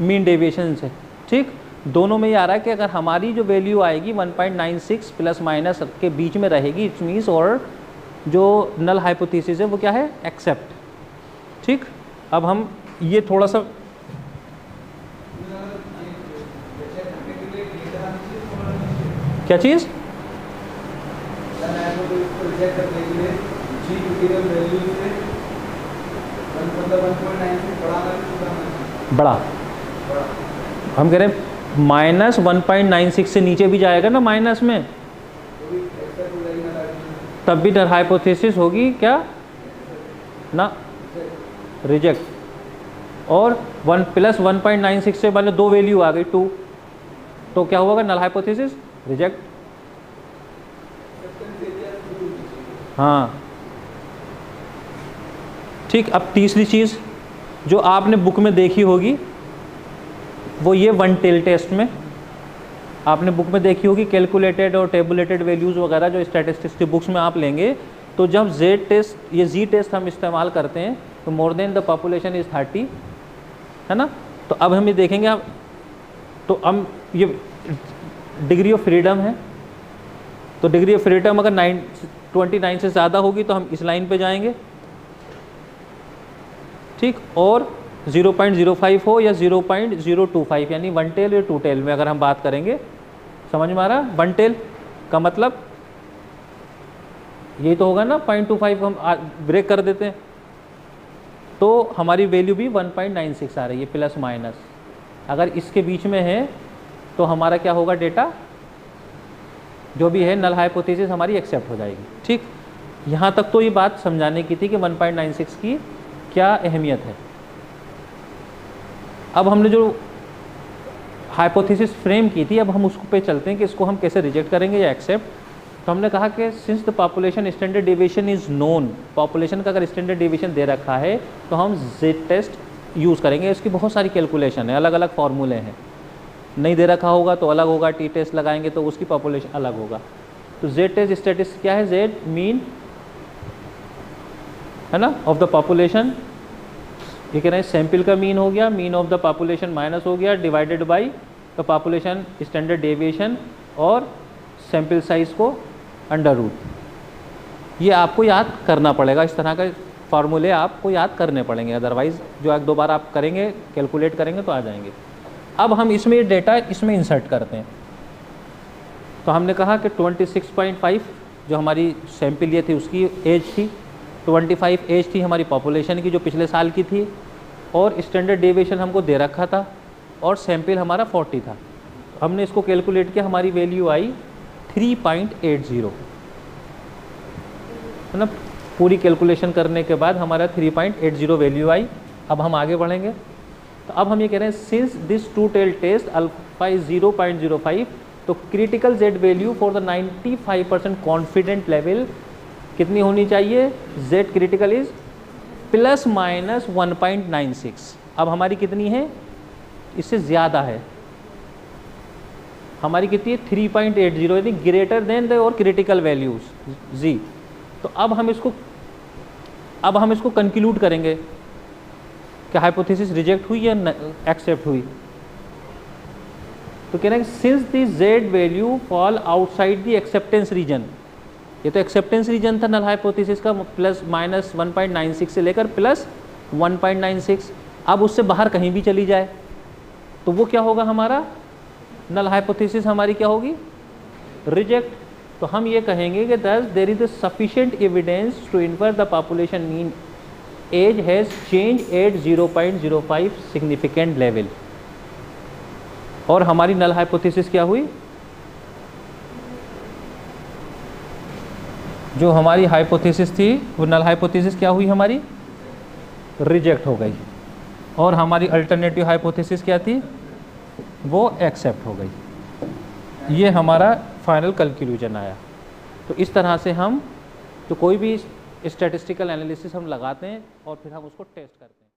मीन डेविएशन से। ठीक, दोनों में ये आ रहा है कि अगर हमारी जो वैल्यू आएगी 1.96 प्लस माइनस के बीच में रहेगी, इट्स मीन्स, और जो नल हाइपोथेसिस है वो क्या है, एक्सेप्ट। ठीक, अब हम ये थोड़ा सा क्या चीज़ बड़ा, हम कह रहे हैं माइनस 1.96 से नीचे भी जाएगा ना माइनस में, तब भी नल हाइपोथेसिस होगी क्या ना, रिजेक्ट। और 1 प्लस 1.96 से मतलब दो वैल्यू आ गई 2, तो क्या होगा नल हाइपोथेसिस रिजेक्ट। हाँ ठीक, अब तीसरी चीज़ जो आपने बुक में देखी होगी वो ये वन टेल टेस्ट में आपने बुक में देखी होगी, कैलकुलेटेड और टेबुलेटेड वैल्यूज़ वगैरह जो स्टैटिस्टिक्स की बुक्स में आप लेंगे, तो जब जेड टेस्ट ये जी टेस्ट हम इस्तेमाल करते हैं तो more than the population is 30, है ना। तो अब हम ये देखेंगे, अब तो हम ये डिग्री ऑफ फ्रीडम है, तो डिग्री ऑफ फ्रीडम अगर 29 से ज़्यादा होगी तो हम इस लाइन पे जाएंगे। ठीक, और 0.05 हो या 0.025 यानी वन टेल या टू टेल में अगर हम बात करेंगे, समझ में आ रहा है। वन टेल का मतलब यही तो होगा ना, 0.25 हम ब्रेक कर देते हैं तो हमारी वैल्यू भी 1.96 आ रही है प्लस माइनस। अगर इसके बीच में है तो हमारा क्या होगा, डेटा जो भी है नल हाइपोथेसिस हमारी एक्सेप्ट हो जाएगी। ठीक, यहाँ तक तो ये बात समझाने की थी कि 1.96 की क्या अहमियत है। अब हमने जो हाइपोथेसिस फ्रेम की थी, अब हम उसको पे चलते हैं कि इसको हम कैसे रिजेक्ट करेंगे या एक्सेप्ट। तो हमने कहा कि since the population standard deviation is known, population का अगर स्टैंडर्ड डेविएशन दे रखा है तो हम जेड टेस्ट यूज़ करेंगे। इसकी बहुत सारी कैलकुलेशन है, अलग अलग फार्मूले हैं, नहीं दे रखा होगा तो अलग होगा, टी टेस्ट लगाएंगे तो उसकी पॉपुलेशन अलग होगा। तो जेड टेस्ट स्टैटिस्टिक्स क्या है, जेड मीन है ना ऑफ द पॉपुलेशन, ये कह रहे हैं सैंपल का मीन हो गया, mean of the population minus हो गया, divided by the population standard deviation और सैंपल साइज को अंडर रूट। ये आपको याद करना पड़ेगा, इस तरह के फार्मूले आपको याद करने पड़ेंगे, अदरवाइज़ जो एक दो बार आप करेंगे कैलकुलेट करेंगे तो आ जाएंगे। अब हम इसमें डेटा इसमें इंसर्ट करते हैं। तो हमने कहा कि 26.5 जो हमारी सैंपल ये थी उसकी एज थी, 25 एज थी हमारी पॉपुलेशन की जो पिछले साल की थी, और स्टैंडर्ड डेविएशन हमको दे रखा था, और सैंपल हमारा 40 था। हमने इसको कैलकुलेट किया, हमारी वैल्यू आई 3.80, है ना। पूरी कैलकुलेशन करने के बाद हमारा 3.80 वैल्यू आई। अब हम आगे बढ़ेंगे, तो अब हम ये कह रहे हैं since this two tail test alpha is 0.05, तो critical Z value for the 95% confident level कितनी होनी चाहिए, Z critical is plus minus 1.96। अब हमारी कितनी है, इससे ज़्यादा है, हमारी कितनी है 3.80, यानी ग्रेटर देन द और क्रिटिकल वैल्यूज जी। तो अब हम इसको कंक्लूड करेंगे कि हाइपोथेसिस रिजेक्ट हुई या एक्सेप्ट हुई। तो कह रहे हैं since the Z value fall outside the acceptance region, ये तो एक्सेप्टेंस रीजन था नल हाइपोथेसिस का, प्लस माइनस 1.96 से लेकर प्लस 1.96। अब उससे बाहर कहीं भी चली जाए तो वो क्या होगा, हमारा नल हाइपोथेसिस हमारी क्या होगी रिजेक्ट, तो हम ये कहेंगे कि thus there is sufficient evidence to infer the population mean age has change at 0.05 significant level. और हमारी नल हाइपोथेसिस क्या हुई? जो हमारी हाइपोथेसिस थी वो नल हाइपोथेसिस क्या हुई? हमारी रिजेक्ट हो गई। और हमारी अल्टरनेटिव हाइपोथेसिस क्या थी? वो एक्सेप्ट हो गई। ये हमारा फाइनल कंक्लूजन आया। तो इस तरह से हम तो कोई भी स्टैटिस्टिकल एनालिसिस हम लगाते हैं और फिर हम उसको टेस्ट करते हैं।